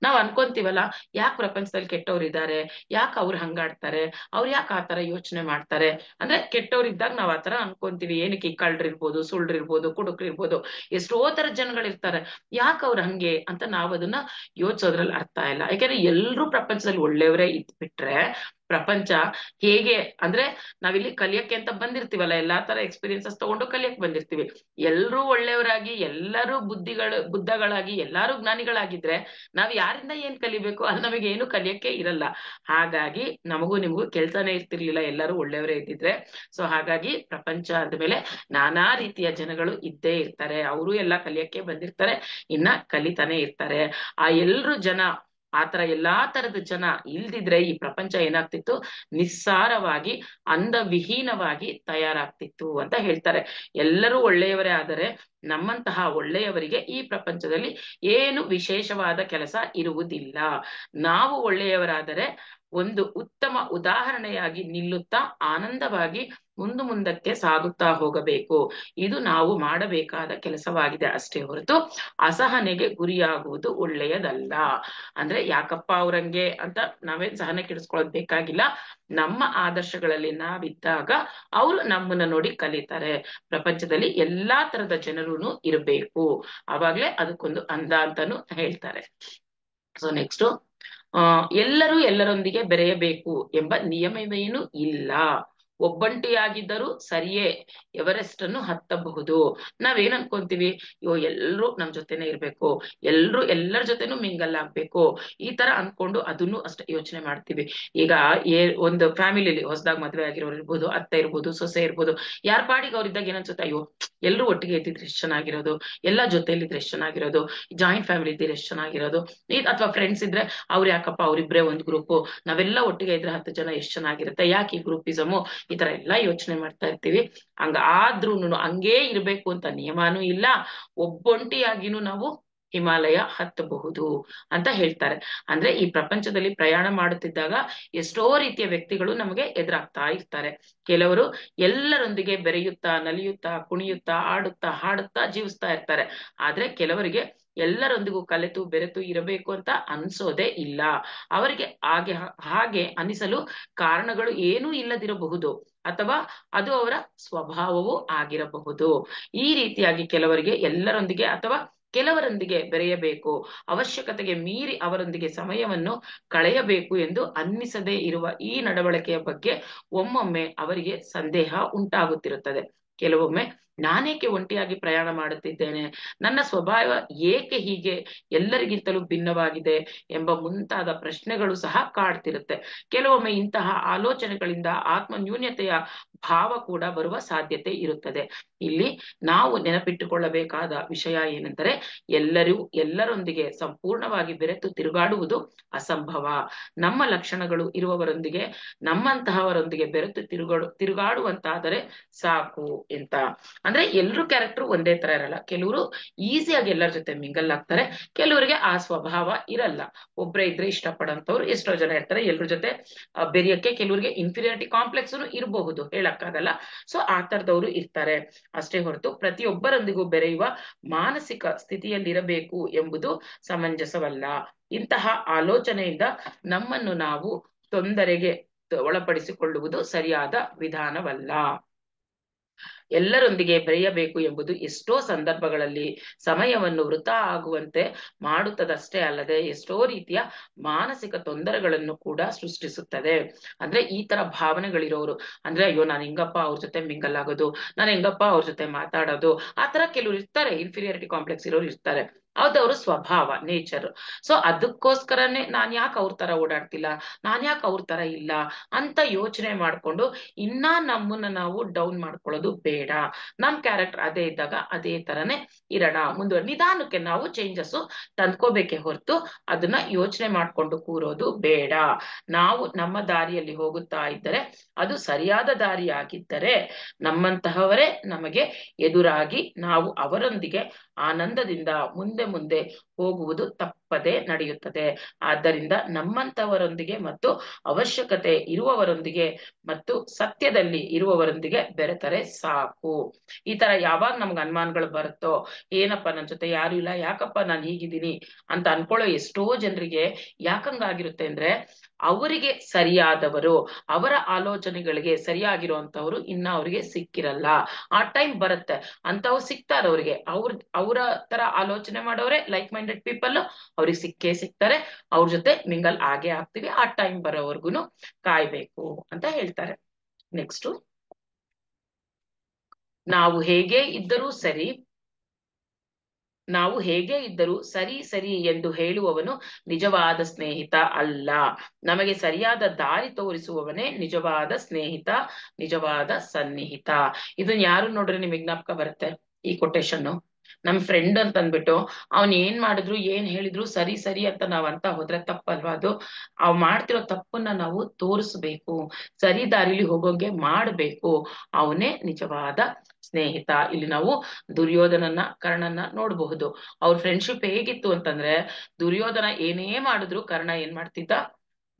ನಾವ್ ಅನ್ಕೊಂತೀವಲ್ಲ, ಯಾಕೆ ಪ್ರಪಂಚದಲ್ಲಿ ಕೆಟ್ಟವ್ರಿದ್ದಾರೆ, ಯಾಕೆ ಅವ್ರು ಹಂಗಾಡ್ತಾರೆ, ಅವ್ರು ಯಾಕೆ ಆತರ ಯೋಚನೆ ಮಾಡ್ತಾರೆ ಅಂದ್ರೆ, ಕೆಟ್ಟವ್ರಿದ್ದಾಗ ನಾವ್ ಆತರ ಅನ್ಕೊಂತೀವಿ. ಏನಕ್ಕೆ ಕಳ್ರಿರ್ಬೋದು, ಸುಳ್ರಿರ್ಬೋದು, ಕುಡುಕ್ರಿರ್ಬೋದು, ಎಷ್ಟೋ ತರ ಜನಗಳಿರ್ತಾರೆ, ಯಾಕೆ ಅವ್ರು ಹಂಗೆ ಅಂತ ನಾವ್ ಅದನ್ನ ಯೋಚಿಸೋದ್ರಲ್ಲಿ ಅರ್ಥ ಇಲ್ಲ. ಯಾಕೆಂದ್ರೆ ಎಲ್ರೂ ಪ್ರಪಂಚದಲ್ಲಿ ಒಳ್ಳೆಯವರೇ ಇದ್ಬಿಟ್ರೆ ಪ್ರಪಂಚ ಹೇಗೆ ಅಂದ್ರೆ, ನಾವಿಲ್ಲಿ ಕಲಿಯಕ್ಕೆ ಅಂತ ಬಂದಿರ್ತೀವಲ್ಲ, ಎಲ್ಲಾ ತರ ಎಕ್ಸ್ಪೀರಿಯನ್ಸಸ್ ತಗೊಂಡು ಕಲಿಯಕ್ ಬಂದಿರ್ತೀವಿ. ಎಲ್ರೂ ಒಳ್ಳೆಯವರಾಗಿ ಎಲ್ಲರೂ ಬುದ್ಧಿಗಳು ಬುದ್ಧಗಳಾಗಿ ಎಲ್ಲಾರು ಜ್ಞಾನಿಗಳಾಗಿದ್ರೆ ನಾವ್ ಯಾರಿಂದ ಏನ್ ಕಲಿಬೇಕು, ಅಲ್ಲಿ ನಮಗೆ ಏನು ಕಲಿಯಕ್ಕೆ ಇರಲ್ಲ. ಹಾಗಾಗಿ ನಮಗೂ ನಿಮಗೂ ಕೆಲ್ಸನೇ ಇರ್ತಿರ್ಲಿಲ್ಲ, ಎಲ್ಲರೂ ಒಳ್ಳೆಯವರೇ ಇದ್ದಿದ್ರೆ. ಸೊ ಹಾಗಾಗಿ ಪ್ರಪಂಚ ಅಂದ್ಮೇಲೆ ನಾನಾ ರೀತಿಯ ಜನಗಳು ಇದ್ದೇ ಇರ್ತಾರೆ, ಅವರು ಎಲ್ಲ ಕಲಿಯಕ್ಕೆ ಬಂದಿರ್ತಾರೆ, ಇನ್ನ ಕಲಿತಾನೆ ಇರ್ತಾರೆ. ಆ ಎಲ್ರು ಜನ, ಆತರ ಎಲ್ಲಾ ತರದ ಜನ ಇಲ್ದಿದ್ರೆ ಈ ಪ್ರಪಂಚ ಏನಾಗ್ತಿತ್ತು, ನಿಸ್ಸಾರವಾಗಿ ಅಂದವಿಹೀನವಾಗಿ ತಯಾರಾಗ್ತಿತ್ತು ಅಂತ ಹೇಳ್ತಾರೆ. ಎಲ್ಲರೂ ಒಳ್ಳೆಯವರೇ ಆದರೆ ನಮ್ಮಂತಹ ಒಳ್ಳೆಯವರಿಗೆ ಈ ಪ್ರಪಂಚದಲ್ಲಿ ಏನು ವಿಶೇಷವಾದ ಕೆಲಸ ಇರುವುದಿಲ್ಲ. ನಾವು ಒಳ್ಳೆಯವರಾದರೆ ಒಂದು ಉತ್ತಮ ಉದಾಹರಣೆಯಾಗಿ ನಿಲ್ಲುತ್ತಾ ಆನಂದವಾಗಿ ಮುಂದಕ್ಕೆ ಸಾಗುತ್ತಾ ಹೋಗಬೇಕು. ಇದು ನಾವು ಮಾಡಬೇಕಾದ ಕೆಲಸವಾಗಿದೆ ಅಷ್ಟೇ ಹೊರತು ಅಸಹನೆಗೆ ಗುರಿಯಾಗುವುದು ಒಳ್ಳೆಯದಲ್ಲ. ಅಂದ್ರೆ ಯಾಕಪ್ಪ ಅವ್ರಂಗೆ ಅಂತ ನಾವೇನ್ ಸಹನೆ ಕೆಡಿಸ್ಕೊಳ್ಳೋದ್ ಬೇಕಾಗಿಲ್ಲ. ನಮ್ಮ ಆದರ್ಶಗಳಲ್ಲಿ ನಾವಿದ್ದಾಗ ಅವರು ನಮ್ಮನ್ನ ನೋಡಿ ಕಲಿತಾರೆ. ಪ್ರಪಂಚದಲ್ಲಿ ಎಲ್ಲಾ ತರದ ಜನರು ಇರಬೇಕು, ಅವಾಗ್ಲೇ ಅದಕ್ಕೊಂದು ಅಂದ ಅಂತಾನು ಹೇಳ್ತಾರೆ. ಸೊ ನೆಕ್ಸ್ಟ್, ಎಲ್ಲರೂ ಎಲ್ಲರೊಂದಿಗೆ ಬೆರೆಯಬೇಕು ಎಂಬ ನಿಯಮವೇನು ಇಲ್ಲ. ಒಬ್ಬಂಟಿಯಾಗಿದ್ದರೂ ಸರಿಯೇ ಎವರೆಸ್ಟ್ ಅನ್ನು ಹತ್ತಬಹುದು. ನಾವೇನ್ ಅನ್ಕೊಂತೀವಿ, ಎಲ್ರು ನಮ್ ಜೊತೆನೆ ಇರ್ಬೇಕು, ಎಲ್ಲರ ಜೊತೆನೂ ಮಿಂಗಲ್ ಆಗ್ಬೇಕು, ಈ ತರ ಅನ್ಕೊಂಡು ಅದನ್ನು ಅಷ್ಟೇ ಯೋಚನೆ ಮಾಡ್ತೀವಿ. ಈಗ ಒಂದು ಫ್ಯಾಮಿಲಿಲಿ ಹೊಸದಾಗಿ ಮದ್ವೆ ಆಗಿರೋರು ಇರ್ಬೋದು, ಅತ್ತೆ ಇರ್ಬೋದು, ಸೊಸೆ ಇರ್ಬೋದು, ಯಾರ ಪಾಡಿಗೆ ಅವ್ರಿದ್ದಾಗ ಏನನ್ಸುತ್ತೆ, ಅಯ್ಯೋ ಎಲ್ರು ಒಟ್ಟಿಗೆ ಇದ್ದಿದ್ರೆ ಎಷ್ಟು ಚೆನ್ನಾಗಿರೋದು, ಎಲ್ಲಾ ಜೊತೆಲಿದ್ರೆ ಎಷ್ಟು ಚೆನ್ನಾಗಿರೋದು, ಜಾಯಿಂಟ್ ಫ್ಯಾಮಿಲಿ ಇದ್ರೆ ಎಷ್ಟು ಚೆನ್ನಾಗಿರೋದು, ಅಥವಾ ಫ್ರೆಂಡ್ಸ್ ಇದ್ರೆ ಅವ್ರು ಯಾಕಪ್ಪ ಅವ್ರಿಬ್ರೆ ಒಂದ್ ಗ್ರೂಪ್, ನಾವೆಲ್ಲ ಒಟ್ಟಿಗೆ ಇದ್ರೆ 10 ಜನ ಎಷ್ಟು ಚೆನ್ನಾಗಿರುತ್ತೆ, ಯಾಕೆ ಈ ಗ್ರೂಪಿಸಮು, ಈ ತರ ಎಲ್ಲಾ ಯೋಚನೆ ಮಾಡ್ತಾ ಇರ್ತೀವಿ. ಆದ್ರೂನು ಹಂಗೇ ಇರ್ಬೇಕು ಅಂತ ನಿಯಮಾನೂ ಇಲ್ಲ. ಒಬ್ಬೊಂಟಿಯಾಗಿನೂ ನಾವು ಹಿಮಾಲಯ ಹತ್ತಬಹುದು ಅಂತ ಹೇಳ್ತಾರೆ. ಅಂದ್ರೆ ಈ ಪ್ರಪಂಚದಲ್ಲಿ ಪ್ರಯಾಣ ಮಾಡುತ್ತಿದ್ದಾಗ ಎಷ್ಟೋ ರೀತಿಯ ವ್ಯಕ್ತಿಗಳು ನಮಗೆ ಎದುರಾಗ್ತಾ ಇರ್ತಾರೆ. ಕೆಲವರು ಎಲ್ಲರೊಂದಿಗೆ ಬೆರೆಯುತ್ತಾ, ನಲಿಯುತ್ತಾ, ಕುಣಿಯುತ್ತಾ, ಆಡುತ್ತಾ, ಹಾಡುತ್ತಾ ಜೀವಿಸ್ತಾ ಇರ್ತಾರೆ. ಆದ್ರೆ ಕೆಲವರಿಗೆ ಎಲ್ಲರೊಂದಿಗೂ ಕಲೆತು ಬೆರೆತು ಇರಬೇಕು ಅಂತ ಅನ್ಸೋದೇ ಇಲ್ಲ. ಅವರಿಗೆ ಹಾಗೆ ಅನಿಸಲು ಕಾರಣಗಳು ಏನೂ ಇಲ್ಲದಿರಬಹುದು, ಅಥವಾ ಅದು ಅವರ ಸ್ವಭಾವವೂ ಆಗಿರಬಹುದು. ಈ ರೀತಿಯಾಗಿ ಕೆಲವರಿಗೆ ಎಲ್ಲರೊಂದಿಗೆ ಅಥವಾ ಕೆಲವರೊಂದಿಗೆ ಬೆರೆಯಬೇಕು, ಅವಶ್ಯಕತೆಗೆ ಮೀರಿ ಅವರೊಂದಿಗೆ ಸಮಯವನ್ನು ಕಳೆಯಬೇಕು ಎಂದು ಅನ್ನಿಸದೇ ಇರುವ ಈ ನಡವಳಿಕೆಯ ಬಗ್ಗೆ ಒಮ್ಮೊಮ್ಮೆ ಅವರಿಗೆ ಸಂದೇಹ ಉಂಟಾಗುತ್ತಿರುತ್ತದೆ. ಕೆಲವೊಮ್ಮೆ ನಾನೇಕೆ ಒಂಟಿಯಾಗಿ ಪ್ರಯಾಣ ಮಾಡುತ್ತಿದ್ದೇನೆ, ನನ್ನ ಸ್ವಭಾವ ಏಕೆ ಹೀಗೆ ಎಲ್ಲರಿಗಿಂತಲೂ ಭಿನ್ನವಾಗಿದೆ ಎಂಬ ಮುಂತಾದ ಪ್ರಶ್ನೆಗಳು ಸಹ ಕಾಡ್ತಿರುತ್ತೆ. ಕೆಲವೊಮ್ಮೆ ಇಂತಹ ಆಲೋಚನೆಗಳಿಂದ ಆತ್ಮನ್ಯೂನ್ಯತೆಯ ಭಾವ ಕೂಡ ಬರುವ ಸಾಧ್ಯತೆ ಇರುತ್ತದೆ. ಇಲ್ಲಿ ನಾವು ನೆನಪಿಟ್ಟುಕೊಳ್ಳಬೇಕಾದ ವಿಷಯ ಏನೆಂದರೆ, ಎಲ್ಲರೊಂದಿಗೆ ಸಂಪೂರ್ಣವಾಗಿ ಬೆರೆತು ತಿರುಗಾಡುವುದು ಅಸಂಭವ. ನಮ್ಮ ಲಕ್ಷಣಗಳು ಇರುವವರೊಂದಿಗೆ, ನಮ್ಮಂತಹವರೊಂದಿಗೆ ಬೆರೆತು ತಿರುಗಾಡುವಂತಾದರೆ ಸಾಕು ಅಂತ. ಅಂದ್ರೆ ಎಲ್ರು ಕ್ಯಾರೆಕ್ಟರ್ ಒಂದೇ ತರ ಇರಲ್ಲ. ಕೆಲವರು ಈಸಿಯಾಗಿ ಎಲ್ಲರ ಜೊತೆ ಮಿಂಗಲ್ ಆಗ್ತಾರೆ, ಕೆಲವರಿಗೆ ಆ ಸ್ವಭಾವ ಇರಲ್ಲ. ಒಬ್ರೇ ಇದ್ರೆ ಇಷ್ಟಪಡಂತವ್ರು ಎಷ್ಟೋ ಜನ ಇರ್ತಾರೆ ಎಲ್ರ ಜೊತೆ ಬೆರೆಯಕ್ಕೆ. ಕೆಲವರಿಗೆ ಇನ್ಫೀರಿಯಾರಿಟಿ ಕಾಂಪ್ಲೆಕ್ಸ್ ಇರಬಹುದು, ಹೇಳಕ್ಕಾಗಲ್ಲ. ಸೊ ಆ ತರದವರು ಇರ್ತಾರೆ ಅಷ್ಟೇ ಹೊರತು ಪ್ರತಿಯೊಬ್ಬರೊಂದಿಗೂ ಬೆರೆಯುವ ಮಾನಸಿಕ ಸ್ಥಿತಿಯಲ್ಲಿರಬೇಕು ಎಂಬುದು ಸಮಂಜಸವಲ್ಲ. ಇಂತಹ ಆಲೋಚನೆಯಿಂದ ನಮ್ಮನ್ನು ನಾವು ತೊಂದರೆಗೆ ಒಳಪಡಿಸಿಕೊಳ್ಳುವುದು ಸರಿಯಾದ ವಿಧಾನವಲ್ಲ. ಎಲ್ಲರೊಂದಿಗೆ ಬೆರೆಯಬೇಕು ಎಂಬುದು ಎಷ್ಟೋ ಸಂದರ್ಭಗಳಲ್ಲಿ ಸಮಯವನ್ನು ವೃಥಾ ಆಗುವಂತೆ ಮಾಡುತ್ತದಷ್ಟೇ ಅಲ್ಲದೆ ಎಷ್ಟೋ ರೀತಿಯ ಮಾನಸಿಕ ತೊಂದರೆಗಳನ್ನು ಕೂಡ ಸೃಷ್ಟಿಸುತ್ತದೆ. ಅಂದ್ರೆ ಈ ತರ ಭಾವನೆಗಳಿರೋರು, ಅಂದ್ರೆ ಅಯ್ಯೋ ನಾನು ಹೆಂಗಪ್ಪ ಅವ್ರ ಜೊತೆ ಮಿಂಗಲ್ ಆಗೋದು, ನಾನು ಹೆಂಗಪ್ಪ ಅವ್ರ ಜೊತೆ ಮಾತಾಡೋದು, ಆ ತರ ಕೆಲವರು ಇರ್ತಾರೆ, ಇನ್ಫೀರಿಯಾರಿಟಿ ಕಾಂಪ್ಲೆಕ್ಸ್ ಇರೋರು ಇರ್ತಾರೆ. ಅವ್ರ ಸ್ವಭಾವ, ನೇಚರ್. ಸೊ ಅದಕ್ಕೋಸ್ಕರನೇ ನಾನ್ ಯಾಕೆ ಅವ್ರ ತರ ಓಡಾಡ್ತಿಲ್ಲ, ನಾನ್ ಯಾಕೆ ಅವ್ರ ತರ ಇಲ್ಲ ಅಂತ ಯೋಚನೆ ಮಾಡ್ಕೊಂಡು ಇನ್ನ ನಮ್ಮನ್ನ ನಾವು ಡೌನ್ ಮಾಡ್ಕೊಳ್ಳೋದು ಬೇಡ. ನಮ್ ಕ್ಯಾರೆಕ್ಟರ್ ಅದೇ ಇದ್ದಾಗ ಅದೇ ತರನೇ ಇರೋಣ, ನಿಧಾನಕ್ಕೆ ನಾವು ಚೇಂಜಸ್ ತಂದ್ಕೋಬೇಕೆ ಹೊರತು ಅದನ್ನ ಯೋಚನೆ ಮಾಡ್ಕೊಂಡು ಕೂರೋದು ಬೇಡ. ನಾವು ನಮ್ಮ ದಾರಿಯಲ್ಲಿ ಹೋಗುತ್ತಾ ಇದ್ದರೆ ಅದು ಸರಿಯಾದ ದಾರಿಯಾಗಿದ್ದರೆ ನಮ್ಮಂತಹವರೇ ನಮಗೆ ಎದುರಾಗಿ ನಾವು ಅವರೊಂದಿಗೆ ಆನಂದದಿಂದ ಮುಂದೆ ಹೋಗುವುದು ತಪ್ಪದೆ ನಡೆಯುತ್ತದೆ. ಆದ್ದರಿಂದ ನಮ್ಮಂತವರೊಂದಿಗೆ ಮತ್ತು ಅವಶ್ಯಕತೆ ಇರುವವರೊಂದಿಗೆ ಮತ್ತು ಸತ್ಯದಲ್ಲಿ ಇರುವವರೊಂದಿಗೆ ಬೆರೆತರೆ ಸಾಕು. ಈ ತರ ಯಾವಾಗ ನಮ್ಗೆ ಅನುಮಾನಗಳು ಬರುತ್ತೋ, ಏನಪ್ಪ ನನ್ ಜೊತೆ ಯಾರು ಇಲ್ಲ, ಯಾಕಪ್ಪ ನಾನು ಹೀಗಿದ್ದೀನಿ ಅಂತ ಅನ್ಕೊಳ್ಳೋ ಎಷ್ಟೋ ಜನರಿಗೆ ಯಾಕಂಗಾಗಿರುತ್ತೆ ಅಂದ್ರೆ, ಅವರಿಗೆ ಸರಿಯಾದವರು, ಅವರ ಆಲೋಚನೆಗಳಿಗೆ ಸರಿಯಾಗಿರುವಂತವ್ರು ಇನ್ನ ಅವ್ರಿಗೆ ಸಿಕ್ಕಿರಲ್ಲ. ಆ ಟೈಮ್ ಬರುತ್ತೆ, ಅಂತವ್ರು ಸಿಗ್ತಾರ ಅವ್ರಿಗೆ. ಅವರ ತರ ಆಲೋಚನೆ ಮಾಡೋರೆ ಲೈಕ್ ಮೈಂಡೆಡ್ ಪೀಪಲ್ ಅವ್ರಿಗೆ ಸಿಗ್ತಾರೆ. ಅವ್ರ ಜೊತೆ ಮಿಂಗಲ್ ಆಗೇ ಆಗ್ತೀವಿ. ಆ ಟೈಮ್ ಬರೋವರ್ಗುನು ಕಾಯ್ಬೇಕು ಅಂತ ಹೇಳ್ತಾರೆ. ನೆಕ್ಸ್ಟ್, ನಾವು ಹೇಗೆ ಇದ್ದರೂ ಸರಿ ನಾವು ಹೇಗೆ ಇದ್ದರೂ ಸರಿ ಸರಿ ಎಂದು ಹೇಳುವವನು ನಿಜವಾದ ಸ್ನೇಹಿತ ಅಲ್ಲ. ನಮಗೆ ಸರಿಯಾದ ದಾರಿ ತೋರಿಸುವವನೇ ನಿಜವಾದ ಸ್ನೇಹಿತ, ನಿಜವಾದ ಸನ್ನಿಹಿತ. ಇದನ್ನ ಯಾರು ನೋಡ್ರಿ ನಿಮಗೆ ಜ್ಞಾಪಕ ಬರುತ್ತೆ ಈ ಕೊಟೇಶನ್? ನಮ್ ಫ್ರೆಂಡ್ ಅಂತ ಅಂದ್ಬಿಟ್ಟು ಅವ್ನ್ ಏನ್ ಮಾಡಿದ್ರು ಏನ್ ಹೇಳಿದ್ರು ಸರಿ ಸರಿ ಅಂತ ಅಂತ ಹೋದ್ರೆ ತಪ್ಪಲ್ವಾ ಅದು? ಅವ್ ಮಾಡ್ತಿರೋ ತಪ್ಪನ್ನ ನಾವು ತೋರಿಸ್ಬೇಕು, ಸರಿ ದಾರಿಲಿ ಹೋಗೋಂಗೆ ಮಾಡ್ಬೇಕು. ಅವನೇ ನಿಜವಾದ ಸ್ನೇಹಿತ. ಇಲ್ಲಿ ನಾವು ದುರ್ಯೋಧನನ್ನ ಕರ್ಣನ್ನ ನೋಡಬಹುದು. ಅವ್ರ ಫ್ರೆಂಡ್ಶಿಪ್ ಹೇಗಿತ್ತು ಅಂತಂದ್ರೆ, ದುರ್ಯೋಧನ ಏನೇ ಮಾಡಿದ್ರು ಕರ್ಣ ಏನ್ ಮಾಡ್ತಿದ್ದ,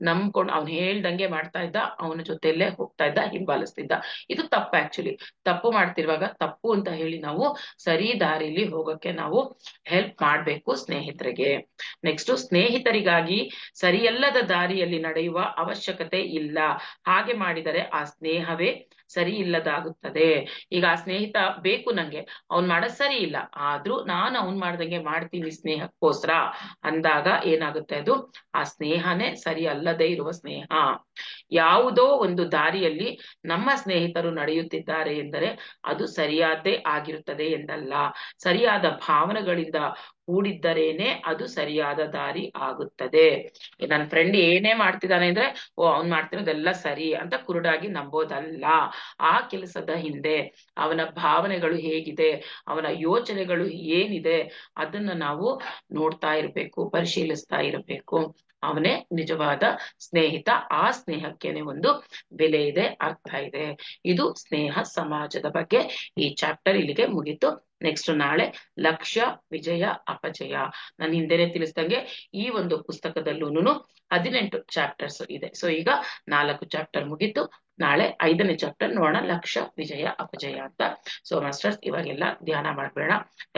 ನಂಬ್ಕೊಂಡು ಅವ್ನು ಹೇಳ್ದಂಗೆ ಮಾಡ್ತಾ ಇದ್ದ, ಅವನ ಜೊತೆಯಲ್ಲೇ ಹೋಗ್ತಾ ಇದ್ದ, ಹಿಂಬಾಲಿಸ್ತಿದ್ದ. ಇದು ತಪ್ಪು. ಆಕ್ಚುಲಿ ತಪ್ಪು ಮಾಡ್ತಿರುವಾಗ ತಪ್ಪು ಅಂತ ಹೇಳಿ ನಾವು ಸರಿ ದಾರಿಲಿ ಹೋಗೋಕೆ ನಾವು ಹೆಲ್ಪ್ ಮಾಡ್ಬೇಕು ಸ್ನೇಹಿತರಿಗೆ. ನೆಕ್ಸ್ಟ್, ಸ್ನೇಹಿತರಿಗಾಗಿ ಸರಿಯಲ್ಲದ ದಾರಿಯಲ್ಲಿ ನಡೆಯುವ ಅವಶ್ಯಕತೆ ಇಲ್ಲ. ಹಾಗೆ ಮಾಡಿದರೆ ಆ ಸ್ನೇಹವೇ ಸರಿ ಇಲ್ಲದಾಗುತ್ತದೆ. ಈಗ ಆ ಸ್ನೇಹಿತ ಬೇಕು ನಂಗೆ, ಅವ್ನ್ ಮಾಡೋದ್ ಸರಿ ಇಲ್ಲ, ಆದ್ರೂ ನಾನು ಅವ್ನ್ ಮಾಡ್ದಂಗೆ ಮಾಡ್ತೀನಿ ಸ್ನೇಹಕ್ಕೋಸ್ಕರ ಅಂದಾಗ ಏನಾಗುತ್ತೆ, ಅದು ಆ ಸ್ನೇಹನೇ ಸರಿ ಅಲ್ಲದೆ ಇರುವ ಸ್ನೇಹ. ಯಾವುದೋ ಒಂದು ದಾರಿಯಲ್ಲಿ ನಮ್ಮ ಸ್ನೇಹಿತರು ನಡೆಯುತ್ತಿದ್ದಾರೆ ಎಂದರೆ ಅದು ಸರಿಯಾದ್ದೇ ಆಗಿರುತ್ತದೆ ಎಂದಲ್ಲ. ಸರಿಯಾದ ಭಾವನೆಗಳಿಂದ ಕೂಡಿದ್ದರೇನೆ ಅದು ಸರಿಯಾದ ದಾರಿ ಆಗುತ್ತದೆ. ನನ್ನ ಫ್ರೆಂಡ್ ಏನೇ ಮಾಡ್ತಿದ್ದಾನೆ ಅಂದ್ರೆ, ಓ ಅವ್ನ್ ಮಾಡ್ತಿರೋದೆಲ್ಲ ಸರಿ ಅಂತ ಕುರುಡಾಗಿ ನಂಬೋದಲ್ಲ. ಆ ಕೆಲಸದ ಹಿಂದೆ ಅವನ ಭಾವನೆಗಳು ಹೇಗಿದೆ, ಅವನ ಯೋಚನೆಗಳು ಏನಿದೆ, ಅದನ್ನ ನಾವು ನೋಡ್ತಾ ಇರ್ಬೇಕು, ಪರಿಶೀಲಿಸ್ತಾ ಇರಬೇಕು. ಅವನೇ ನಿಜವಾದ ಸ್ನೇಹಿತ. ಆ ಸ್ನೇಹಕ್ಕೇನೆ ಒಂದು ಬೆಲೆ ಇದೆ, ಅರ್ಥ ಇದೆ. ಇದು ಸ್ನೇಹ ಸಮಾಜದ ಬಗ್ಗೆ ಈ ಚಾಪ್ಟರ್ ಇಲ್ಲಿಗೆ ಮುಗೀತು. ನೆಕ್ಸ್ಟ್ ನಾಳೆ ಲಕ್ಷ್ಯ, ವಿಜಯ, ಅಪಜಯ. ನಾನು ಹಿಂದೆನೆ ತಿಳಿಸ್ದಂಗೆ ಈ ಒಂದು ಪುಸ್ತಕದಲ್ಲೂ 18 ಚಾಪ್ಟರ್ಸ್ ಇದೆ. ಸೊ ಈಗ 4 ಚಾಪ್ಟರ್ ಮುಗೀತು. ನಾಳೆ 5ನೇ ಚಾಪ್ಟರ್ ನೋಡೋಣ, ಲಕ್ಷ್ಯ, ವಿಜಯ, ಅಪಜಯ ಅಂತ. ಸೊ ಮಾಸ್ಟರ್ಸ್, ಇವಾಗೆಲ್ಲ ಧ್ಯಾನ ಮಾಡ್ಬೇಡ,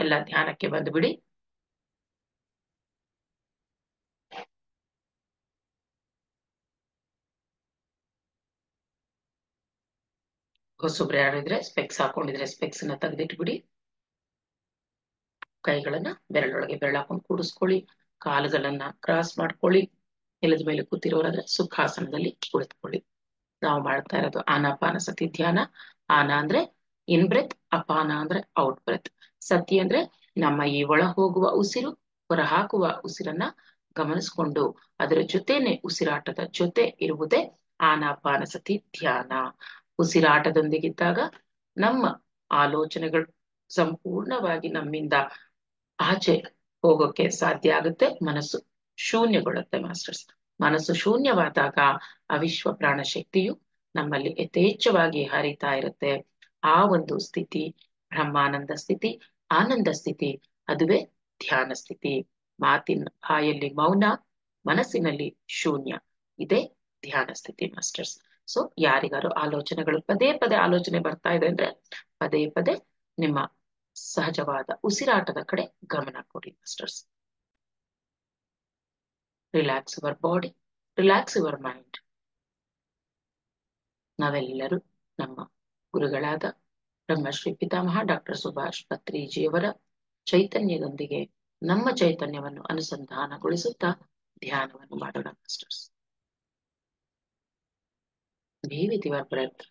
ಎಲ್ಲ ಧ್ಯಾನಕ್ಕೆ ಬಂದ್ಬಿಡಿ. ಹೊಸಬ್ರು ಯಾರಿದ್ರೆ ಸ್ಪೆಕ್ಸ್ ಹಾಕೊಂಡಿದ್ರೆ ಸ್ಪೆಕ್ಸ್ ನ ತೆಗೆದಿಟ್ಬಿಡಿ. ಕೈಗಳನ್ನ ಬೆರಳೊಳಗೆ ಬೆರಳು ಹಾಕೊಂಡು ಕೂಡಿಸ್ಕೊಳ್ಳಿ. ಕಾಲುಗಳನ್ನ ಕ್ರಾಸ್ ಮಾಡ್ಕೊಳ್ಳಿ. ನೆಲದ ಮೇಲೆ ಕೂತಿರೋರಾದ್ರೆ ಸುಖಾಸನದಲ್ಲಿ ಕುಳಿತುಕೊಳ್ಳಿ. ನಾವು ಮಾಡ್ತಾ ಇರೋದು ಆನಾಪಾನಸತಿ ಧ್ಯಾನ. ಆನ ಅಂದ್ರೆ ಇನ್ ಬ್ರೆತ್, ಅಪಾನ ಅಂದ್ರೆ ಔಟ್ ಬ್ರೆತ್. ಸತಿ ಅಂದ್ರೆ ನಮ್ಮ ಈ ಒಳ ಹೋಗುವ ಉಸಿರು, ಹೊರ ಹಾಕುವ ಉಸಿರನ್ನ ಗಮನಿಸ್ಕೊಂಡು ಅದರ ಜೊತೆನೆ ಉಸಿರಾಟದ ಜೊತೆ ಇರುವುದೇ ಆನಾಪಾನಸತಿ ಧ್ಯಾನ. ಉಸಿರಾಟದೊಂದಿಗಿದ್ದಾಗ ನಮ್ಮ ಆಲೋಚನೆಗಳು ಸಂಪೂರ್ಣವಾಗಿ ನಮ್ಮಿಂದ ಆಚೆ ಹೋಗೋಕೆ ಸಾಧ್ಯ ಆಗುತ್ತೆ. ಮನಸ್ಸು ಶೂನ್ಯಗೊಳ್ಳುತ್ತೆ ಮಾಸ್ಟರ್ಸ್. ಮನಸ್ಸು ಶೂನ್ಯವಾದಾಗ ಅವಿಶ್ವ ಪ್ರಾಣ ಶಕ್ತಿಯು ನಮ್ಮಲ್ಲಿ ಯಥೇಚ್ಛವಾಗಿ ಹರಿತಾ ಇರುತ್ತೆ. ಆ ಒಂದು ಸ್ಥಿತಿ ಬ್ರಹ್ಮಾನಂದ ಸ್ಥಿತಿ, ಆನಂದ ಸ್ಥಿತಿ, ಅದುವೇ ಧ್ಯಾನ ಸ್ಥಿತಿ. ಮಾತಿನ ಬಾಯಲ್ಲಿ ಮೌನ, ಮನಸ್ಸಿನಲ್ಲಿ ಶೂನ್ಯ, ಇದೇ ಧ್ಯಾನ ಸ್ಥಿತಿ ಮಾಸ್ಟರ್ಸ್. ಸೊ ಯಾರಿಗಾರು ಆಲೋಚನೆಗಳು ಪದೇ ಪದೇ ಆಲೋಚನೆ ಬರ್ತಾ ಇದೆ ಅಂದ್ರೆ ಪದೇ ಪದೇ ನಿಮ್ಮ ಸಹಜವಾದ ಉಸಿರಾಟದ ಕಡೆ ಗಮನ ಕೊಡಿ masters. Relax your body, relax your mind. ನಾವೆಲ್ಲರೂ ನಮ್ಮ ಗುರುಗಳಾದ ಬ್ರಹ್ಮಶ್ರೀ ಪಿತಾಮಹ ಡಾಕ್ಟರ್ ಸುಭಾಷ್ ಪತ್ರಿಜಿಯವರ ಚೈತನ್ಯದೊಂದಿಗೆ ನಮ್ಮ ಚೈತನ್ಯವನ್ನು ಅನುಸಂಧಾನಗೊಳಿಸುತ್ತಾ ಧ್ಯಾನವನ್ನು ಮಾಡೋಣ masters. Be with your breath.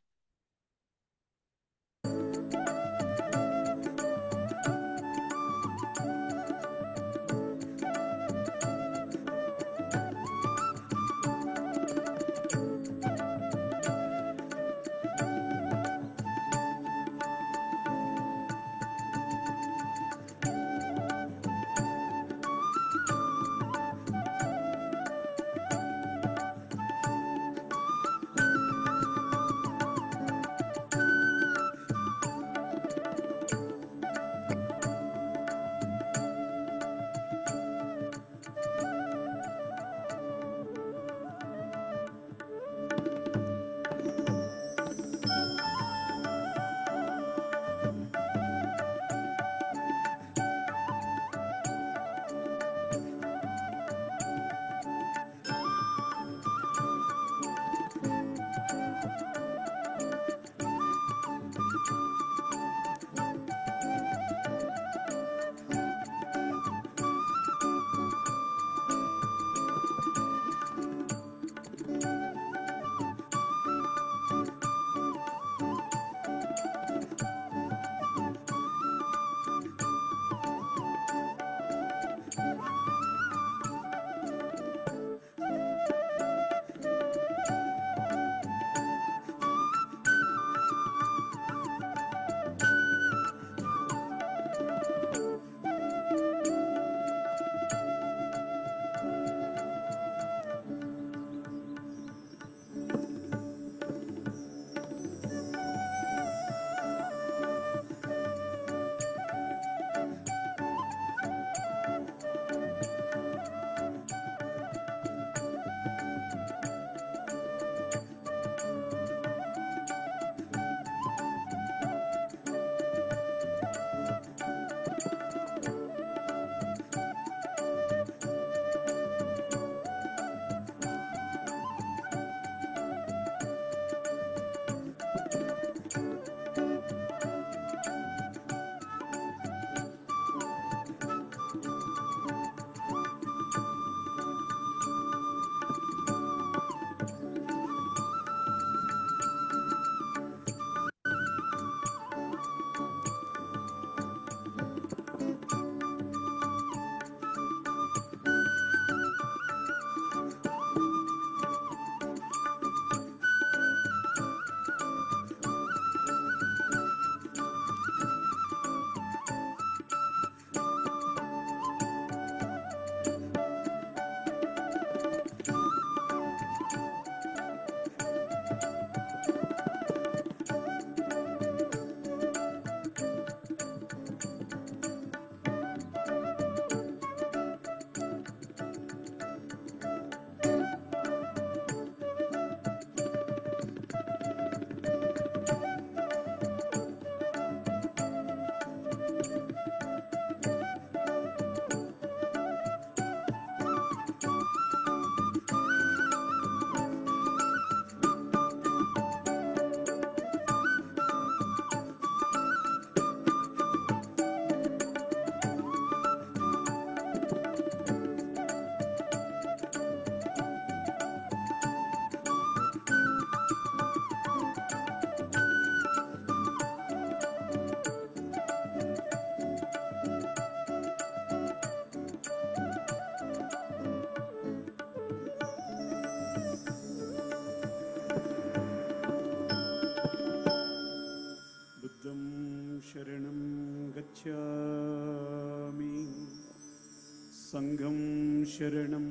ಸಂಘಂ ಶರಣಂ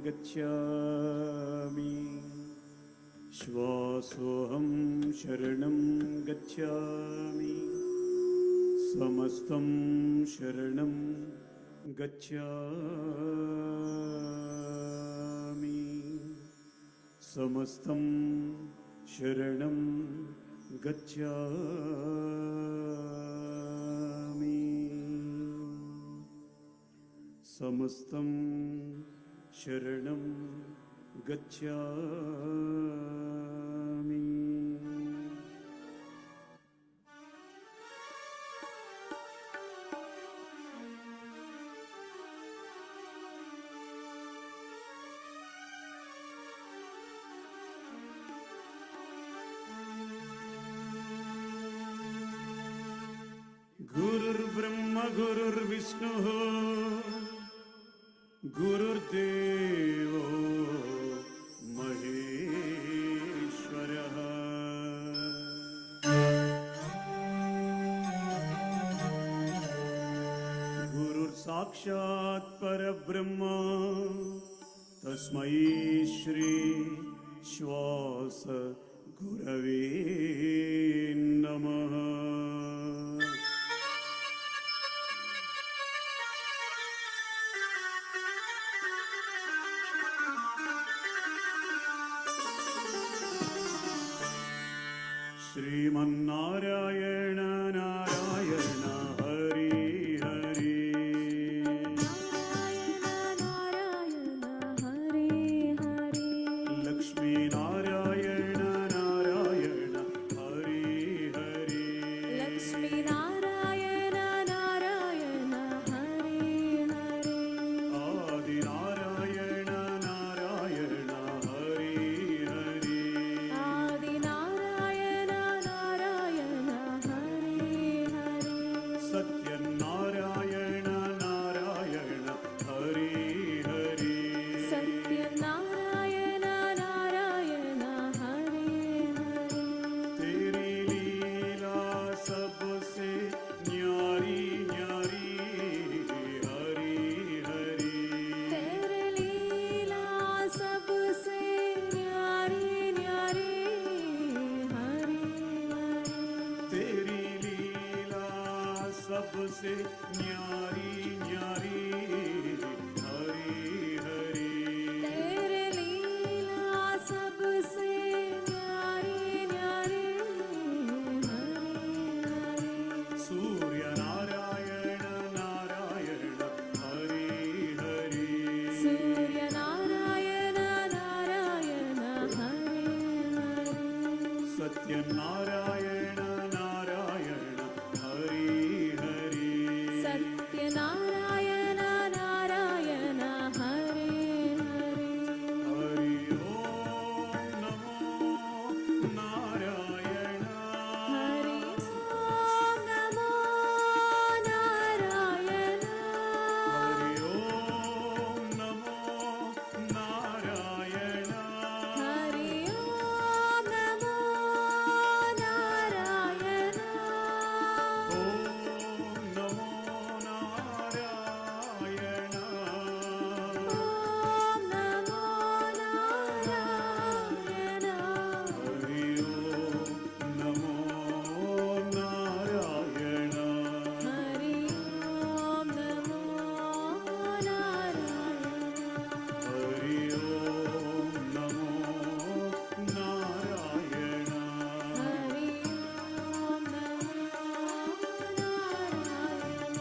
ಗಚ್ಚಾಮಿ ಶ್ವಾಸೋಹಂ ಶರಣಂ ಗಚ್ಚಾಮಿ ಸಮಸ್ತಂ ಶರಣಂ ಗಚ್ಚಾಮಿ ಸಮಸ್ತಂ ಶರಣಂ ಗಚ್ಚಾಮಿ ಸಮಸ್ತಂ ಶರಣಂ ಗಚ್ಚಾಮಿ. ಗುರುರ್ಬ್ರಹ್ಮ ಗುರುರ್ವಿಷ್ಣು ಗುರುರ್ದೇವೋ ಮಹೇಶ್ವರಃ. ಗುರುರ್ ಸಾಕ್ಷಾತ್ ಪರಬ್ರಹ್ಮ ತಸ್ಮೈ ಶ್ರೀ ಶ್ವಾಸ ಗುರವೇ ನಮಃ. ಶ್ರೀಮನ್ನಾರಾಯಣ ನಾರಾಯಣ ಹರಿ ಹರಿ. ನಾರಾಯಣ ಹರಿ ಹರಿ. ಲಕ್ಷ್ಮೀ ನಾರಾಯಣ ನಾರಾಯಣ ಹರಿ ಹರಿ. ಲಕ್ಷ್ಮೀ ನಾರಾಯಣ ನಾರಾಯಣ ಹರಿ ಹರಿ. ಆದಿ ನಾರಾಯಣ ನಾರಾಯಣ ಹರಿ ಹರಿ. ಆದಿ ನಾರಾಯಣ ನಾರಾಯಣ ಹರಿ ಹರಿ. ಸತ್ಯನಾರಾಯಣ ನಾರಾಯಣ ಹರಿ ಹರಿ. ಸತ್ಯನಾರಾಯಣ ನಾರಾಯಣ ಹರಿ ಹರಿ. तेरी लीला सबसे न्यारी न्यारी हरी हरी. तेरे लीला सबसे न्यारी न्यारी हरी हरी. तेरी लीला सबसे न्यारी न्यारी हरी हरी. तेरे लीला सबसे न्यारी न्यारी हरी हरी. सूर्य नारायण नारायण हरी हरी. सूर्य नारायण नारायण हरी हरी. सत्यनारायण नारायण हरी हरी. सत्यनारायण नारायण हरी हरी. हरि ओम नमो नारायण. हरि ओम नमो नारायण. हरि ओम नमो नारायण. हरि ओम नमो नारायण. ओम नमो नारायण. ओम नमो नारायण. हरि ओम नमो नारायण. हरि ओम नमो नारायण. हरि ओम नमो नारायण. हरि ओम नमो नारायण.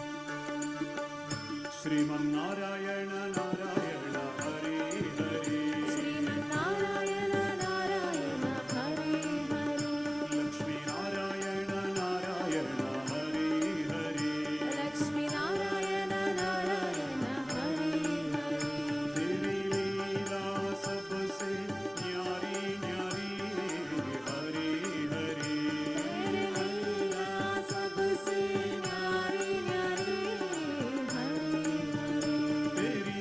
श्रीमन्नारायण नारायण हरि हरि. श्रीमन्नारायण नारायण हरि हरि. लक्ष्मी नारायण नारायण हरि हरि. लक्ष्मी नारायण नारायण हरि हरि. तेरी लीला सबसे न्यारी न्यारी हरि हरि. तेरे लीला सबसे न्यारी न्यारी हरि हरि. तेरी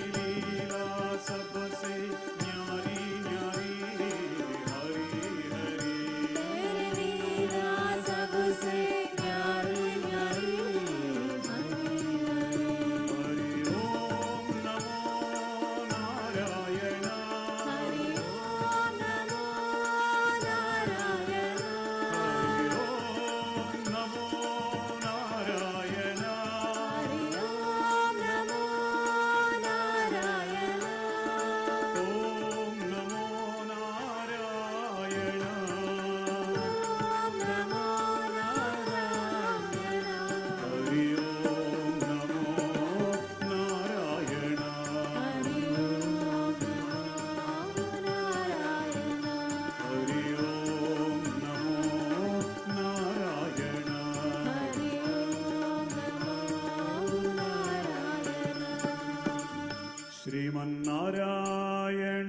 श्रीमन्नारायण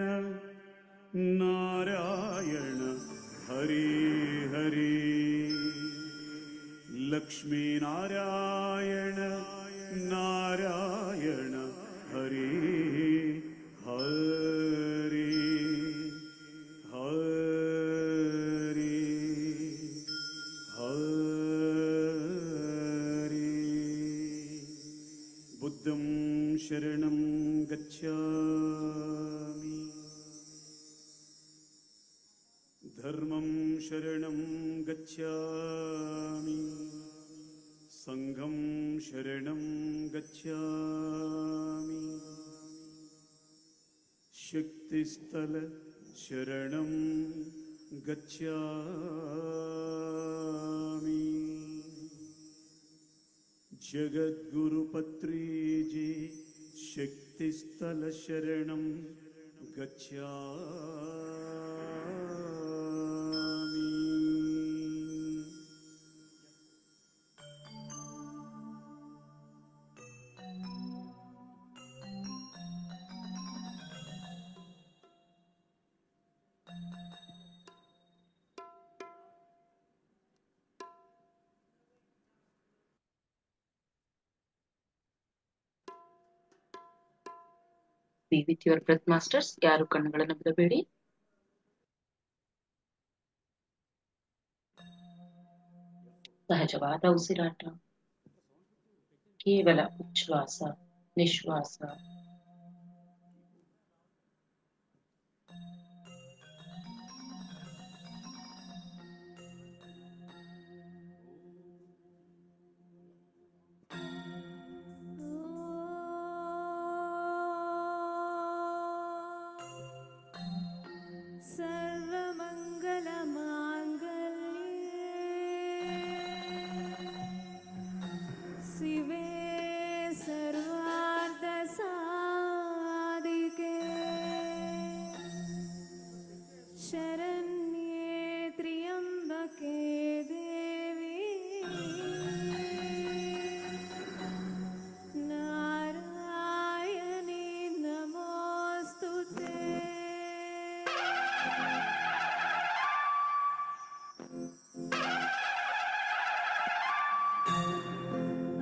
नारायण हरि हरि लक्ष्मीनारायण नारायण हरि हरि हरि हरि बुद्धं शरणं गच्छामि धर्मं शरणं गच्छामि संघं शरणं गच्छामि शक्तिस्थल शरणं गच्छामि जगद्गुरुपत्री जी शक्तिस्थल शरणं गच्छामि Be with your breath masters. ಯಾರು ಕಣ್ಣುಗಳನ್ನು ಬಿಡಬೇಡಿ. ಸಹಜವಾದ ಉಸಿರಾಟ, ಕೇವಲ ಉಚ್ಛ್ವಾಸ ನಿಶ್ವಾಸ. शिवे सर्वार्थसाधिके शरण्ये त्र्यम्बके देवी नारायणी नमोस्तुते।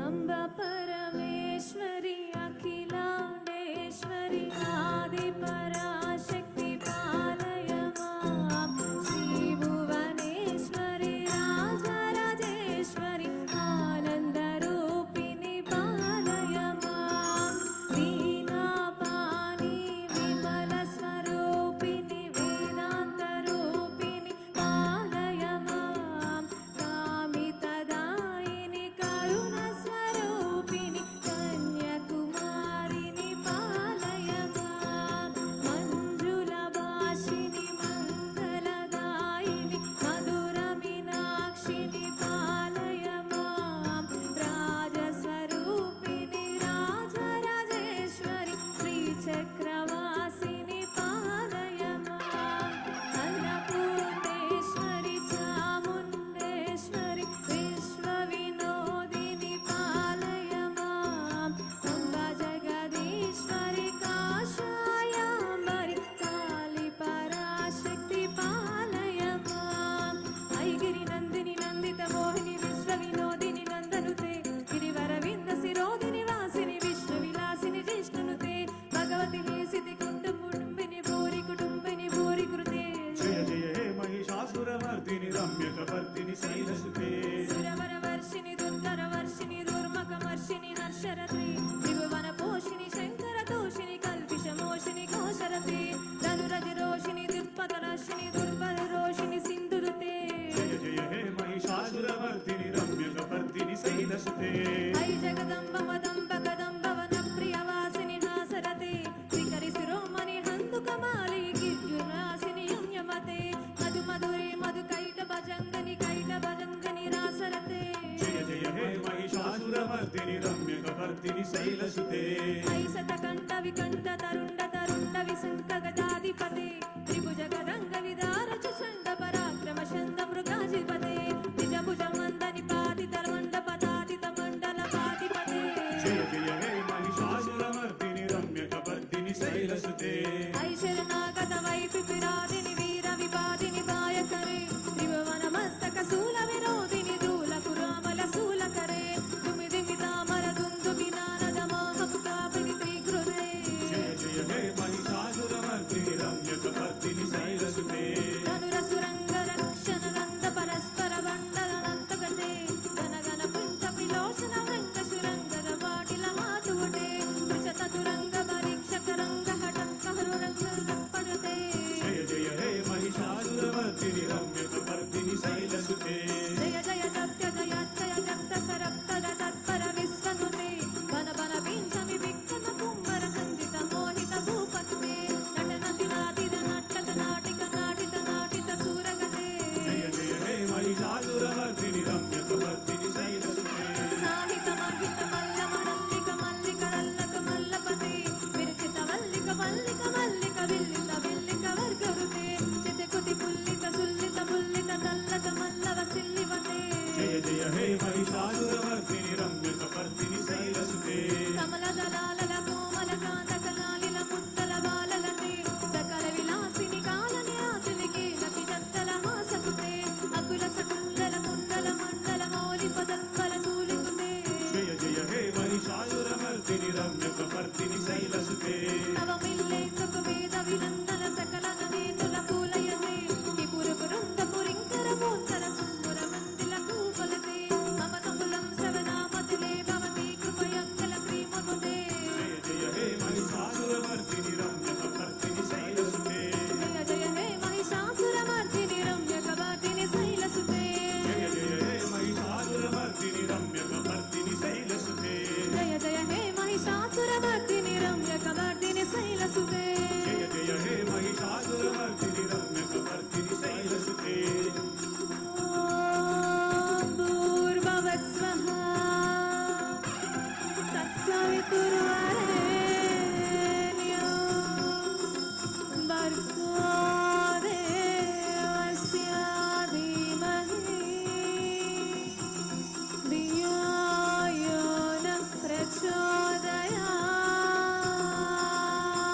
अम्बा परमेश्वरी अखिलांडेश्वरी आदिपराशक्ति पालय मां। श्रीभुवनेश्वरी राजराजेश्वरी आनन्दरूपिणी पालय मां। वीणापाणि विमलस्वरूपिणी वेदान्तरूपिणी पालय मां। कामितदायिनि करुणस्वरूपिणि कन्याकुमारिनि पालय मां। मञ्जुलभाषिणि मङ्गलदायिनि मधुरमीनाक्षिणि पालय मां। राजस्वरूपिणि राजराजेश्वरि श्रीचक्रवासिनि पालय मां। अन्नपूर्णेश्वरि चामुण्डेश्वरि विश्वविनोदिनि पालय मां। अम्बा जगदीश्वरि काषायाम्बरि कालिपराशक्ति पालय मां। ऐगिरि नन्दिनि नन्दितमोहिनि विश्वविनोदिनि नन्दनुते गिरिवरविन्द शिरोदिनि वासिनि विष्णुविलासिनि जिष्णुनुते भगवति हेसिति कुटुम्बिनि भूरि कुटुम्बिनि भूरि कृते। जय जय हे महिषासुरमर्दिनि रम्यकपर्दिनि शैलसुते सुरवरवर्षिणि दुर्धरवर्षिणि दुर्मकमर्षिणि हर्षरते त्रिभुवनपोषिणि शङ्करतोषिणि कल्पिषमोषिणि कोशरते धनुरजरोषिणि दुर्पदरशिनि दुर्बलरोषिणि सिन्धुरुते। जय जय हे महिषासुरमर्दिनि रम्यकपर्दिनि शैलसुते ऐ जगदम्ब वदम्ब कदम्ब वनप्रियवासिनि हासरते श्रीकरि शिरोमणि हन्दुकमाली गिर्जुरासिनि यम्यमते मधु मधुरे मधुकैटभजङ्गनि कैटभजङ्गनि रासरते। जय जय हे महिषासुरमर्दिनि रम्यकपर्दिनि शैलसुते ऐ शतकण्ठ विकण्ठ तरुण्ड तरुण्ड विशङ्ख गदाधिपते त्रिभुज गदङ्ग विदार चण्ड पराक्रम छन्द मृगाधिपते निजभुज मन्दनि पातित मण्डपदातित मण्डल पातिपते। जय जय हे महिषासुरमर्दिनि रम्यकपर्दिनि శైలసుతే ఐశరణాగత వైపిరాదిని వీర విపాదిని గాయకరే త్రిభువన మస్తక శూల విరోధిని దూల పురామల శూలకరే దుమిదిమి తామర దుందుమి నారద మోహపు కాపిని త్రిగృదే జయ జయ హే మహిషాసురమర్దిని రమ్యకపర్దిని శైలసుతే ధనురసురంగ రక్షణ నంద పరస్పర మండలనంతగతే గణగణ పుంట విలోచన రంగ సురంగద వాటిల మాతువటే చతురంగ పరీక్షక రంగ హఠంకహరు రంగ పడుతే జయ జయ హే మహిషాసురమర్దిని రమ్యకపర్దిని శైలసుతే జయ జయ సత్య జయ జయ జక్త సరప్తద తత్పర విశ్వనుతే బన బన పింఛమి విక్కన కుమ్మర సంజిత మోహిత భూపతే నటనతి నాటిద నాటక నాటిక నాటిత నాటిత సూరగతే జయ జయ హే మహిషాసురమర్దిని రమ్యకపర్దిని శైలసుతే సాహిత మహిత మల్ల మల్లిక మల్లిక రల్లక మల్లపతే విరచిత మల్లిక మల్లిక మల్లిక విల్లిత విల్లిక వర్గరుతే చితకుతి పుల్లిత సుల్లిత పుల్లిత తల్లక మల్లవ సిల్లివతే జయ జయ హే మహిషాసురమర్దిని రమ్యకపర్దిని శైలసుతే కమల దళాలల కోమల కాంతక నాలిల ముత్తల బాలలతే సకల విలాసిని కాలని ఆతులికి లకి జత్తల హాసకుతే అకుల సకుండల కుండల మండల మౌలి పదత్వల సూలికుతే జయ జయ హే మహిషాసురమర్దిని రమ్యకపర్దిని శైలసుతే నవమిల్లేందుకు వేద వినందన సకల నదీతుల పూలయతే త్రిపురపురుంద పురింకర మూర్తల సుందర మందిల కూపలతే మమతములం శవనామతిలే భవతి కృపయంకల ప్రేమముదే జయ జయ హే మహిషాసురమర్దిని రమ్యకపర్దిని శైలసుతే జయ జయ హే మహిషాసురమర్దిని రమ్యకపర్దిని శైలసుతే జయ జయ హే మహిషాసురమర్దిని రమ్యకపర్దిని శైలసుతే జయ జయ హే మహిషాసురమర్దిని రమ్యకపర్దిని శైలసుతే జయ జయ హే మహిషాసురమర్దిని రమ్యకపర్దిని శైలసుతే ఓం భూర్భువస్వః తత్సవితుర్వరేణ్యం భర్గో దేవస్య ధీమహి ధియో యో నః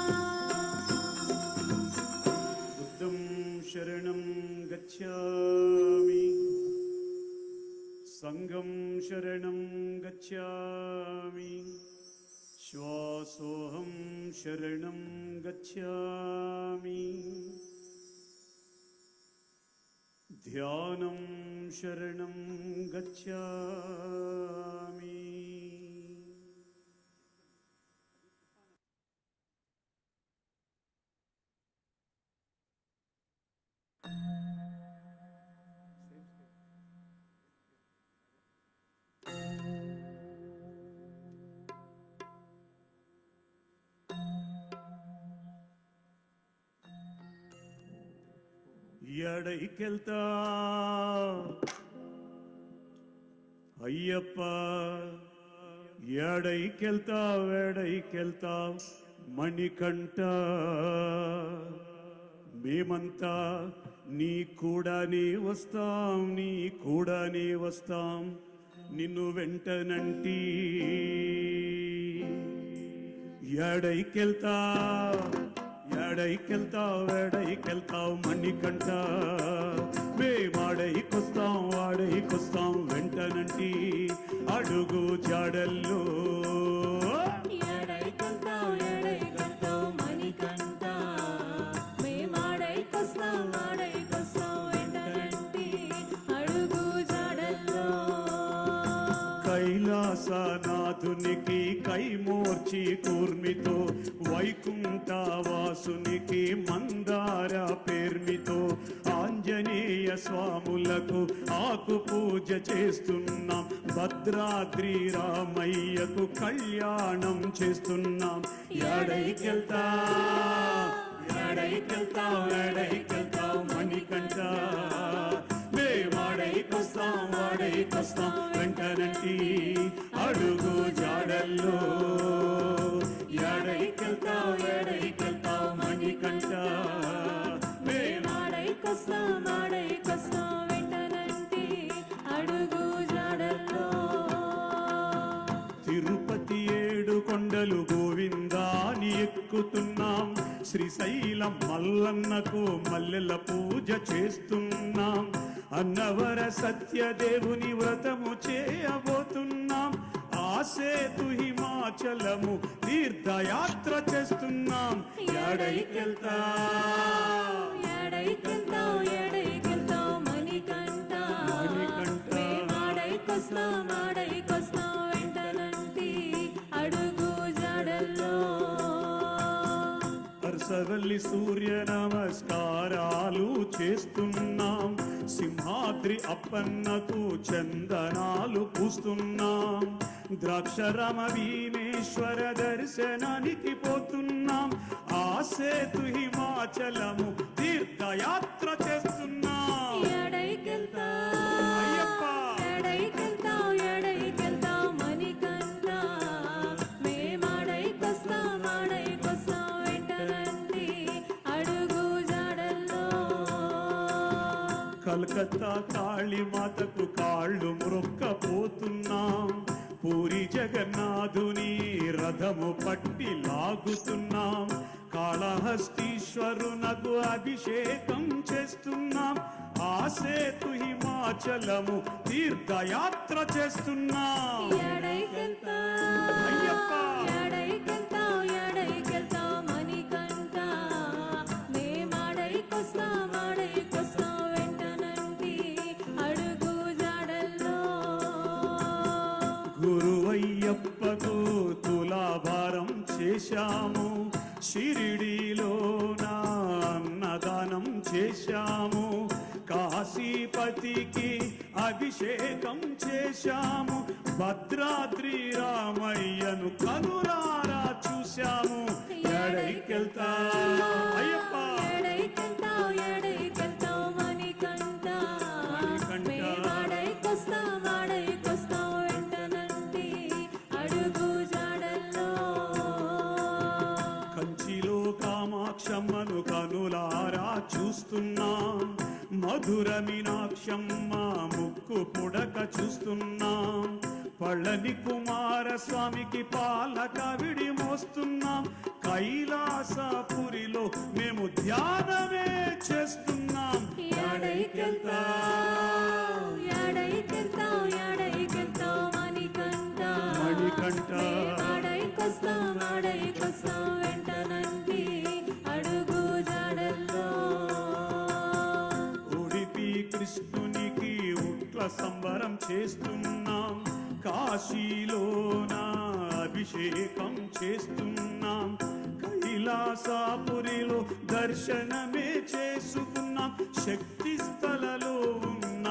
ప్రచోదయాత్ బుద్ధం శరణం గచ్ఛామి సంఘం శరణం గచ్ఛామి శ్వాసోహం శరణం గచ్ఛామి ధ్యానం శరణం గచ్ఛామి ఎడైకెళ్తా అయ్యప్ప ఎడైకెళ్తావ్ మణికంఠ మేమంతా నీ కూడానే వస్తాం నిన్ను వెంటనంటి ఎడైకెళ్తావ్ మణికంఠ మేమాడైకొస్తాం వెంటనంటి అడుగు జాడల్లో ఎడైకొస్తావు మణికంఠ మేమాడైకొస్తాం వెంటనంటి అడుగు జాడల్లో కైలాసనాథునికి కైమోర్చి కూర్మితో వైకుంఠవాసునికి మందార పేర్మితో ఆంజనేయ స్వాములకు ఆకు పూజ చేస్తున్నాం భద్రాద్రి రామయ్యకు కళ్యాణం చేస్తున్నాం ఎడైకెళ్తావ్ మణికంఠ వాడైకొస్తాం వెంటనంటి అడుగు జాడల్లో ఎడైకెళ్తావ్ మణికంఠ మాడైకొస్తాం వెంటనంటి అడుగు జాడల్లో తిరుపతి 7 కొండలు గోవిందాని ఎక్కుతున్నాం, శ్రీశైలం మల్లన్నకు మల్లెల పూజ చేస్తున్నాం, అన్నవర సత్యదేవుని వ్రతము చేయబోతున్నాం, ఆసేతు హిమాచలము తీర్థయాత్ర చేస్తున్నాం. ఎడైకెళ్తాం ఎడైకెళ్తావు ఎడైకెళ్తావు మణికంఠ మేమాడైకొస్తాం ఆడైకొస్తాం వెంటనంటి అడుగు జాడల్లో. హర్షవల్లి సూర్య నమస్కారాలు చేస్తున్నాం, సింహాద్రి అప్పన్నకు చందనాలు పూస్తున్నాం, ద్రాక్షరమ భీమేశ్వర దర్శనానికి పోతున్నాం, ఆసేతు హిమాచలము తీర్థయాత్ర చేస్తున్నాం. అయ్యప్ప ఎడైకెళ్తావు ఎడైకెళ్తావు మణికంఠ మేమాడైకొస్తాం ఆడైకొస్తాం వెంటనంటి అడుగు జాడల్లో. కలకత్తా కాళీమాతకు కాళ్ళు మ్రొక్కపోతున్నాం, పూరి జగన్నాథుని రథము పట్టి లాగుతున్నాం, కాళహస్తీశ్వరునకు అభిషేకం చేస్తున్నాం, ఆసేతు హిమాచలము తీర్థయాత్ర చేస్తున్నాం. అయ్యప్ప ఎడైకెళ్తావు ఎడైకెళ్తావు మణికంఠ మేమాడైకొస్తాం ఆడైకొస్తాం వెంటనంటి అడుగు జాడల్లో. గురువయ్యప్పకు తులాభారం చేశాము, షిరిడీలో నా అన్నదానం చేశాము, కాశీపతికి అభిషేకం చేశాము, భద్రాద్రి రామయ్యను కనులారా చూశాము. ఎడైకెళ్తా అయ్యప్ప ఎడైకెళ్తావు ఎడైకెళ్తావు మణికంఠ మేమాడైకొస్తాం ఆడైకొస్తాం వెంటనంటి అడుగు జాడల్లో. కంచిలో కామాక్షమ్మను కనులారా చూస్తున్నాం, మధుర మీనాక్షమ్మ ముక్కు పుడక చూస్తున్నాం, పళని కుమారస్వామికి పాలక విడి మోస్తున్నాం, కైలాసపురిలో మేము ధ్యానమే చేస్తున్నాం. ఎడైకెళ్తావు ఎడైకెళ్తావు ఎడైకెళ్తావు మణికంఠ మేమాడైకొస్తాం ఆడైకొస్తాం వెంటనంటి అడుగు జాడల్లో. ఉడిపి కృష్ణునికి ఉట్ల సంబరం చేస్తున్నాం, కాశీలోన అభిషేకం చేస్తున్నాం, కైలాసపురిలో దర్శనమే చేసుకున్నాం, శక్తి స్థలలో ఉన్న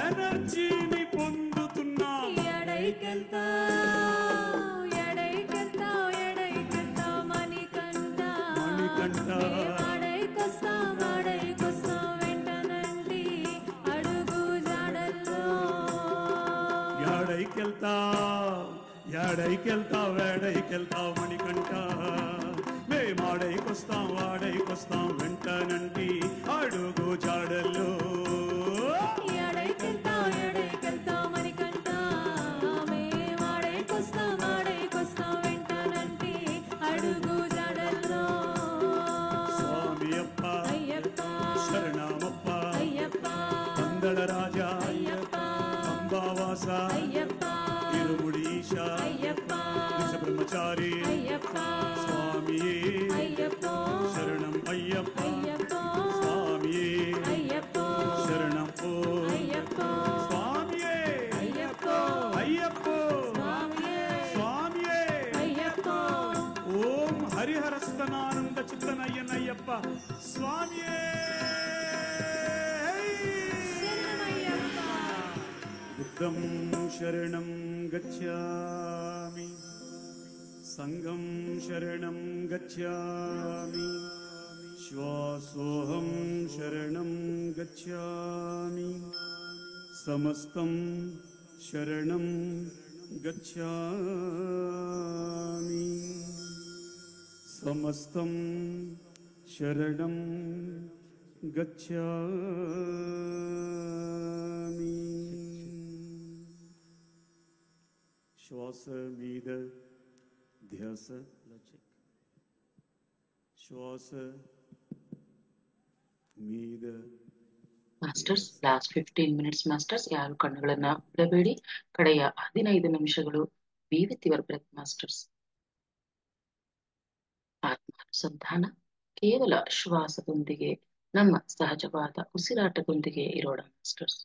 ఎనర్జీని పొందుతున్నాం. ఎడైకెళ్తావు ఎడైకెళ్తావు ఎడైకెళ్తావు మణికంఠ మేమాడైకొస్తాం ఆడైకొస్తాం వెంటనంటి అడుగు జాడల్లో. ఎడైకెళ్తావు ఎడైకెళ్తావు మణికంఠ మేమాడైకొస్తాం వాడైకొస్తాం వెంటనంటి అడుగు జాడల్లో. ఎడైకెళ్తావు ఎడైకెళ్తావు మణికంఠ మేమాడైకొస్తాం ఆడైకొస్తాం వెంటనంటి అడుగు జాడల్లో. స్వామి అప్ప అయ్యప్ప శరణమప్ప అయ్యప్ప పందళ రాజా అయ్యప్ప అంబావాస అయ్యప్ప ఇరుముడీశ అయ్యప్ప బ్రహ్మచారి అయ్యప్ప స్వామియే అయ్యప్ప శరణం అయ్యప్ప అయ్యప్ప స్వామియే అయ్యప్ప శరణం ఓ అయ్యప్ప స్వామియే అయ్యప్ప అయ్యప్ప స్వామియే స్వామియే అయ్యప్ప ఓం హరిహరస్తనానంద చిత్తనయ్యనయ్యప్ప స్వామియే. శరణమయ్యప్ప. బుద్ధం శరణం గచ్ఛామి, సంఘం శరణం గచ్ఛామి, శ్వాసోహం శరణం గచ్ఛామి, సమస్తం శరణం గచ్ఛామి, సమస్తం శరణం గచ్ఛామి. శ్వాస మీద ಧ್ಯಾಸ ಶ್ವಾಸ ಮೀದ ಮಾಸ್ಟರ್ಸ್ ಲಾಸ್ಟ್ 15 ಮಿನಿಟ್ಸ್ ಮಾಸ್ಟರ್ಸ್. ಯಾರು ಕಣ್ಣುಗಳನ್ನ ಬಿಡಬೇಡಿ. ಕಡೆಯ 15 ನಿಮಿಷಗಳು be with your breath masters. ಆತ್ಮಾನುಸಂಧಾನ ಕೇವಲ ಶ್ವಾಸದೊಂದಿಗೆ, ನಮ್ಮ ಸಹಜವಾದ ಉಸಿರಾಟದೊಂದಿಗೆ ಇರೋಣ ಮಾಸ್ಟರ್ಸ್.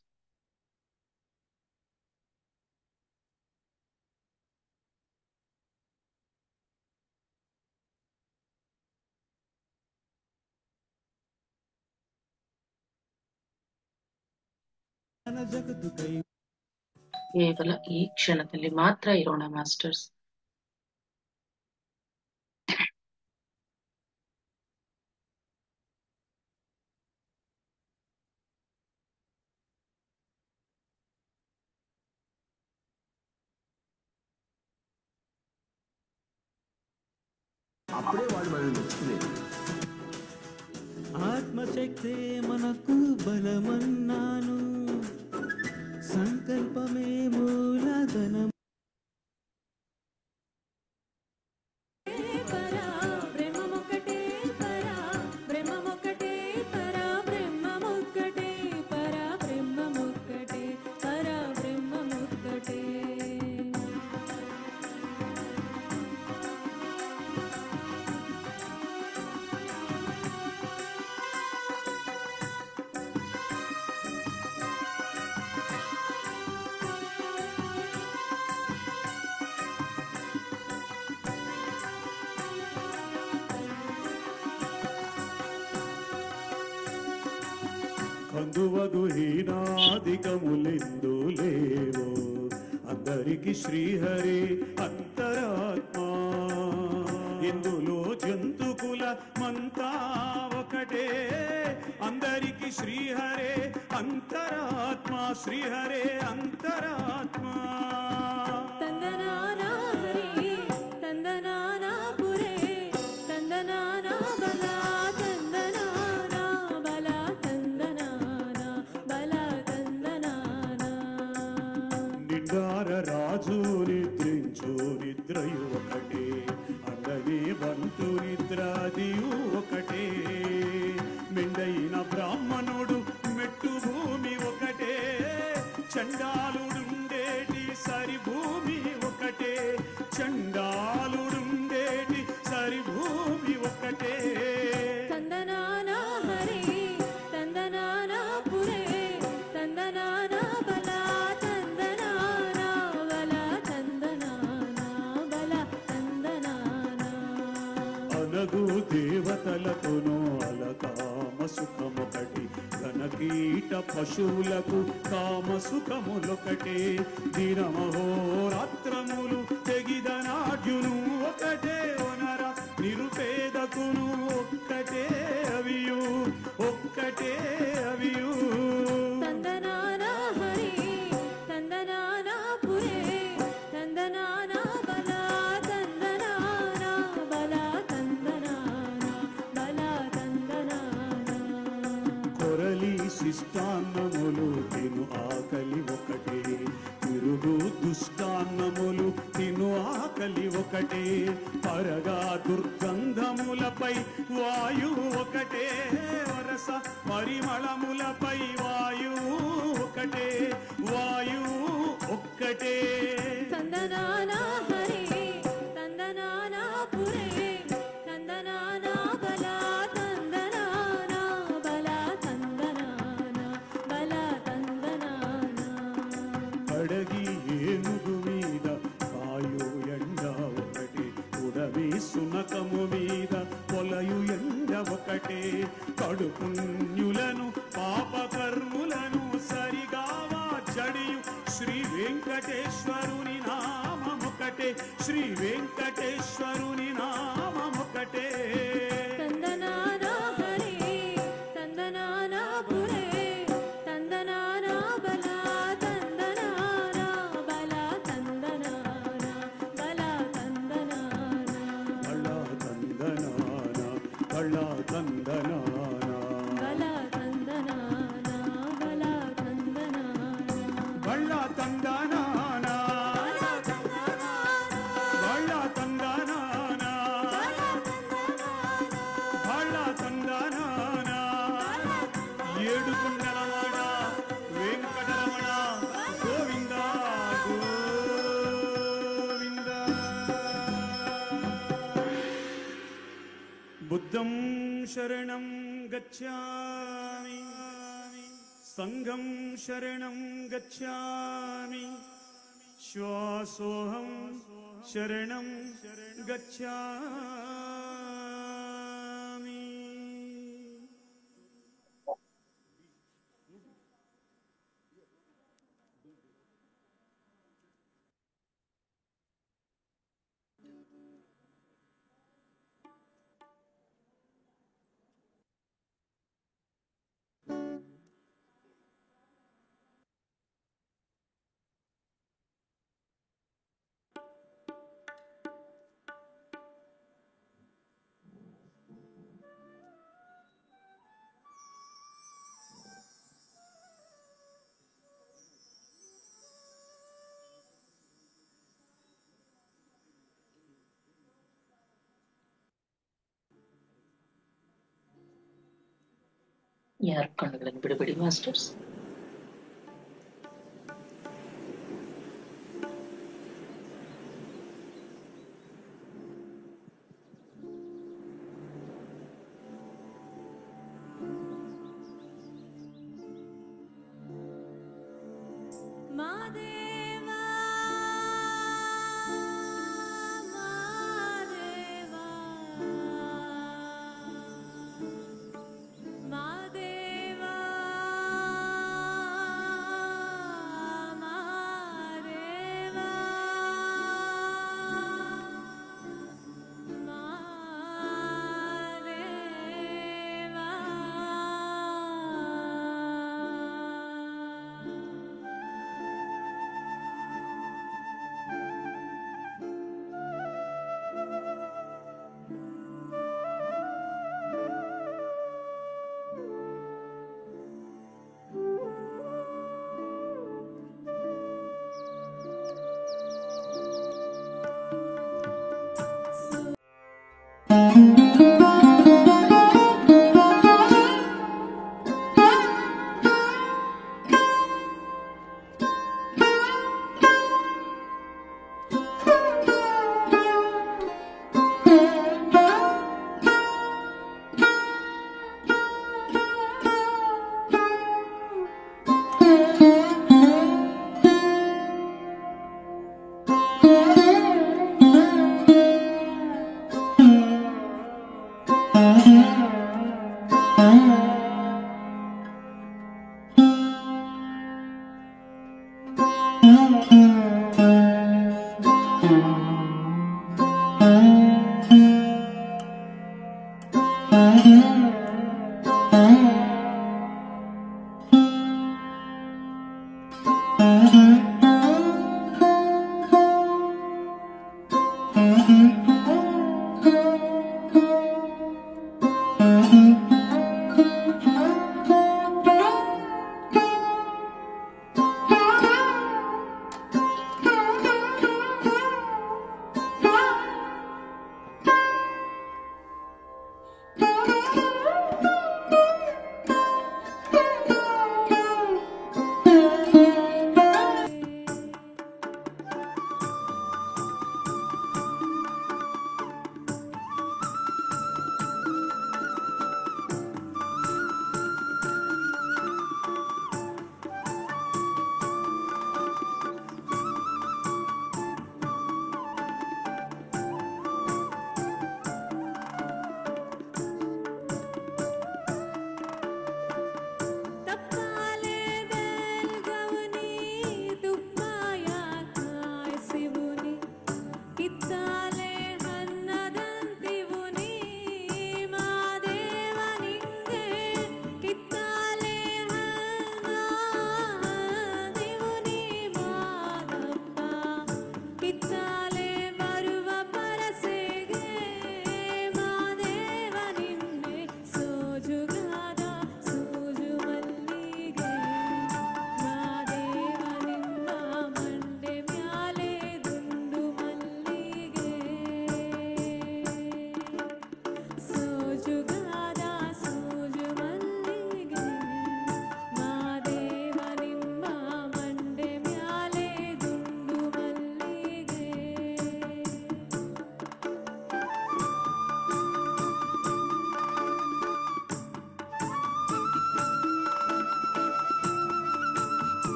ಕೇವಲ ಈ ಕ್ಷಣದಲ್ಲಿ ಮಾತ್ರ ಇರೋಣ ಮಾಸ್ಟರ್ಸ್. అప్పుడే వాడు మనల్ని మెచ్చుకునేది. ఆత్మశక్తే మనకు బలమన్నాను, సంకల్పమే మూలధనం. పరా బ్రహ్మమొక్కటే, పరా బ్రహ్మమొక్కటే, పరా బ్రహ్మమొక్కటే, పరా బ్రహ్మమొక్కటే, పరా బ్రహ్మమొక్కటే. కందువగు హీనాదికములెందు లేవో, అందరికి శ్రీహరి అంతరాత్మ. ఇందులో జంతుకుల మంతా ఒకటే, అందరికి శ్రీహరే అంతరాత్మ, శ్రీహరే అంతరాత్మ. తందనానా హరి తందనానా పురే, తందనానా బలా తందనానా బలా తందనానా బలా తందనానా. నిండార రాజు నిద్రించు నిద్రయు ఒకటే, అందరి బంతు నిద్రాదియు ఒకటే. మెండైన బ్రాహ్మణుడు మెట్టు భూమి ఒకటే, చండాలుడుండేటి సరి భూమి ఒకటే, చండాలుడుండేటి సరి భూమి ఒకటే. తందనానా హరి తందనానా పురే, తందనానా బలా తందనానా బలా తందనానా బలా తందనానా. అనగు దేవతలకును అలకామ సుఖమొకటి, ఘనకీట పశువులకు కామ సుఖములొకటే. దినమహోరాత్రములు తెగిదనాడ్యును ఒకటే, ఒనర నిరుపేదకును ఒక్కటే అవియు, ఒక్కటే అవియు. తందనానా హరి తందనానా పురే, తందనానా బలా తందనానా బలా తందనానా బలా తందనానా. కొరలి శిష్టాన్నములు తిను ఆకలి ఒకటే, తిరుగు దుష్టాన్నములు తిను ఆకలి ఒకటే. పరగా దుర్గంధములపై వాయువు ఒకటే, వరస పరిమళములపై వాయువు ఒకటే, వాయువు ఒక్కటే. తందనానా హరి తందనానా పురే, తందనానా బలా తందనానా బలా తందనానా బలా తందనానా. అడగి ఏనుగు మీద కాయు ఎండ ఒకటే, ఉడవి సునకము మీద పొలయు ఎండ ఒకటే. కడుపుణ్యులను పాపకర్ములను సరిగావా జడియు శ్రీ వెంకటేశ్వరుని నామమొకటే, శ్రీ వెంకటేశ్వరుని నామమొకటే. తందనానా హరి తందనానా పురే, తందనానా బలా తందనానా బలా తందనానా బలా తందనానా. కళా తందనాన, కళా తందనాన, బలా తందనానా బలా తందనానా. కళా తందనాన, బలా తందనానా కళా తందనాన. बुद्धं शरणं गच्छामि संघं शरणं गच्छामि श्वासोऽहं शरणं गच्छामि। ಯಾರು ಕಣ್ಣುಗಳನ್ನು ಬಿಡಬೇಡಿ ಮಾಸ್ಟರ್ಸ್. ಮಾದೇವಾ ಮಾದೇವಾ ಮಾದೇವಾ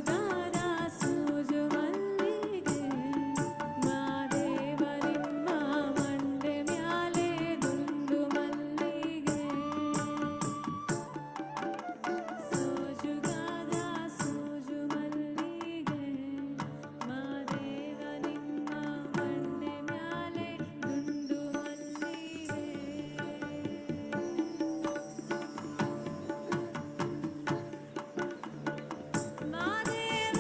ಸೋಜುಗಾರ ಸೂಜು ಮಲ್ಲಿಗೆ ಮಾದೇವ ನಿಮ್ಮ ಮಂಡೆ ಮ್ಯಾಲೆ ದುಂಡು ಮಲ್ಲಿಗೆ ಸೋಜುಗಾರ ಸೂಜು ಮಲ್ಲಿಗೆ ಮಾದೇವ ನಿಮ್ಮ ಮಂಡೆ ಮ್ಯಾಲೆ ದುಂಡು ಮಲ್ಲಿಗೆ Madeva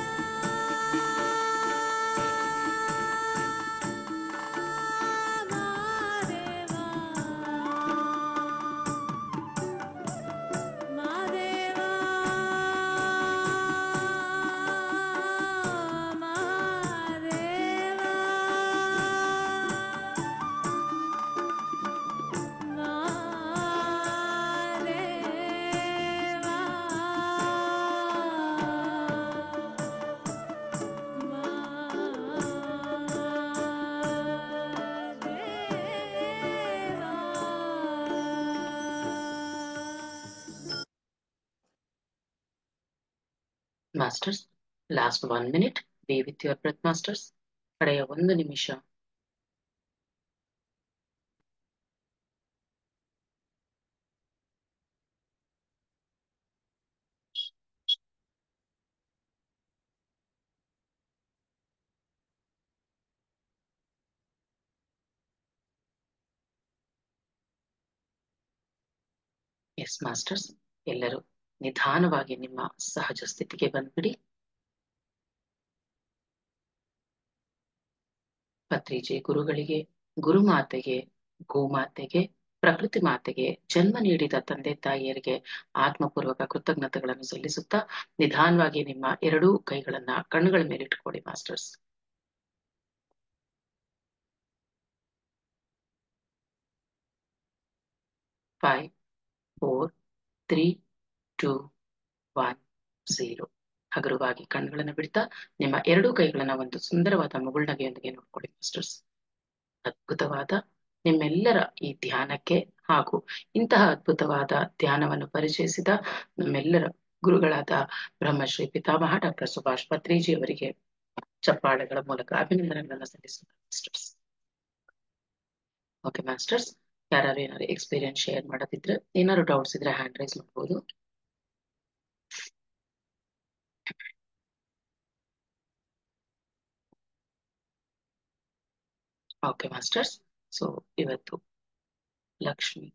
Madeva Madeva masters, last 1 minute. Be with your breath masters. ಕಡೆಯ 1 ನಿಮಿಷ. ಎಸ್ ಮಾಸ್ಟರ್ಸ್, ಎಲ್ಲರೂ ನಿಧಾನವಾಗಿ ನಿಮ್ಮ ಸಹಜ ಸ್ಥಿತಿಗೆ ಬಂದ್ಬಿಡಿ. ಪತ್ರಿಜಿ ಗುರುಗಳಿಗೆ, ಗುರುಮಾತೆಗೆ, ಗೋಮಾತೆಗೆ, ಪ್ರಕೃತಿ ಮಾತೆಗೆ, ಜನ್ಮ ನೀಡಿದ ತಂದೆ ತಾಯಿಯರಿಗೆ ಆತ್ಮಪೂರ್ವಕ ಕೃತಜ್ಞತೆಗಳನ್ನು ಸಲ್ಲಿಸುತ್ತಾ ನಿಧಾನವಾಗಿ ನಿಮ್ಮ 2 ಕೈಗಳನ್ನ ಕಣ್ಣುಗಳ ಮೇಲೆ ಇಟ್ಕೊಳ್ಳಿ ಮಾಸ್ಟರ್ಸ್. 5 4 3 2 1 0. ಹಗುರವಾಗಿ ಕಣ್ಣುಗಳನ್ನು ಬಿಡ್ತಾ ನಿಮ್ಮ 2 ಕೈಗಳನ್ನ ಒಂದು ಸುಂದರವಾದ ಮುಗುಳ್ನಗೆಯೊಂದಿಗೆ ನೋಡ್ಕೊಳ್ಳಿ ಮಾಸ್ಟರ್ಸ್. ಅದ್ಭುತವಾದ ನಿಮ್ಮೆಲ್ಲರ ಈ ಧ್ಯಾನಕ್ಕೆ ಹಾಗೂ ಇಂತಹ ಅದ್ಭುತವಾದ ಧ್ಯಾನವನ್ನು ಪರಿಚಯಿಸಿದ ನಮ್ಮೆಲ್ಲರ ಗುರುಗಳಾದ ಬ್ರಹ್ಮಶ್ರೀ ಪಿತಾಮಹ ಡಾಕ್ಟರ್ ಸುಭಾಷ್ ಪತ್ರಿಜಿ ಅವರಿಗೆ ಚಪ್ಪಾಳೆಗಳ ಮೂಲಕ ಅಭಿನಂದನೆಗಳನ್ನು ಸಲ್ಲಿಸುತ್ತಾರೆ ಮಾಸ್ಟರ್ಸ್. ಓಕೆ ಮಾಸ್ಟರ್ಸ್, ಯಾರು ಏನಾದ್ರು ಎಕ್ಸ್ಪೀರಿಯನ್ಸ್ ಶೇರ್ ಮಾಡೋದಿದ್ರೆ, ಏನಾದ್ರು ಡೌಟ್ಸ್ ಇದ್ರೆ ಹ್ಯಾಂಡ್ ರೈಸ್ ಮಾಡ್ಬೋದು. ಓಕೆ ಮಾಸ್ಟರ್ಸ್, ಸೊ ಇವತ್ತು ಲಕ್ಷ್ಮಿ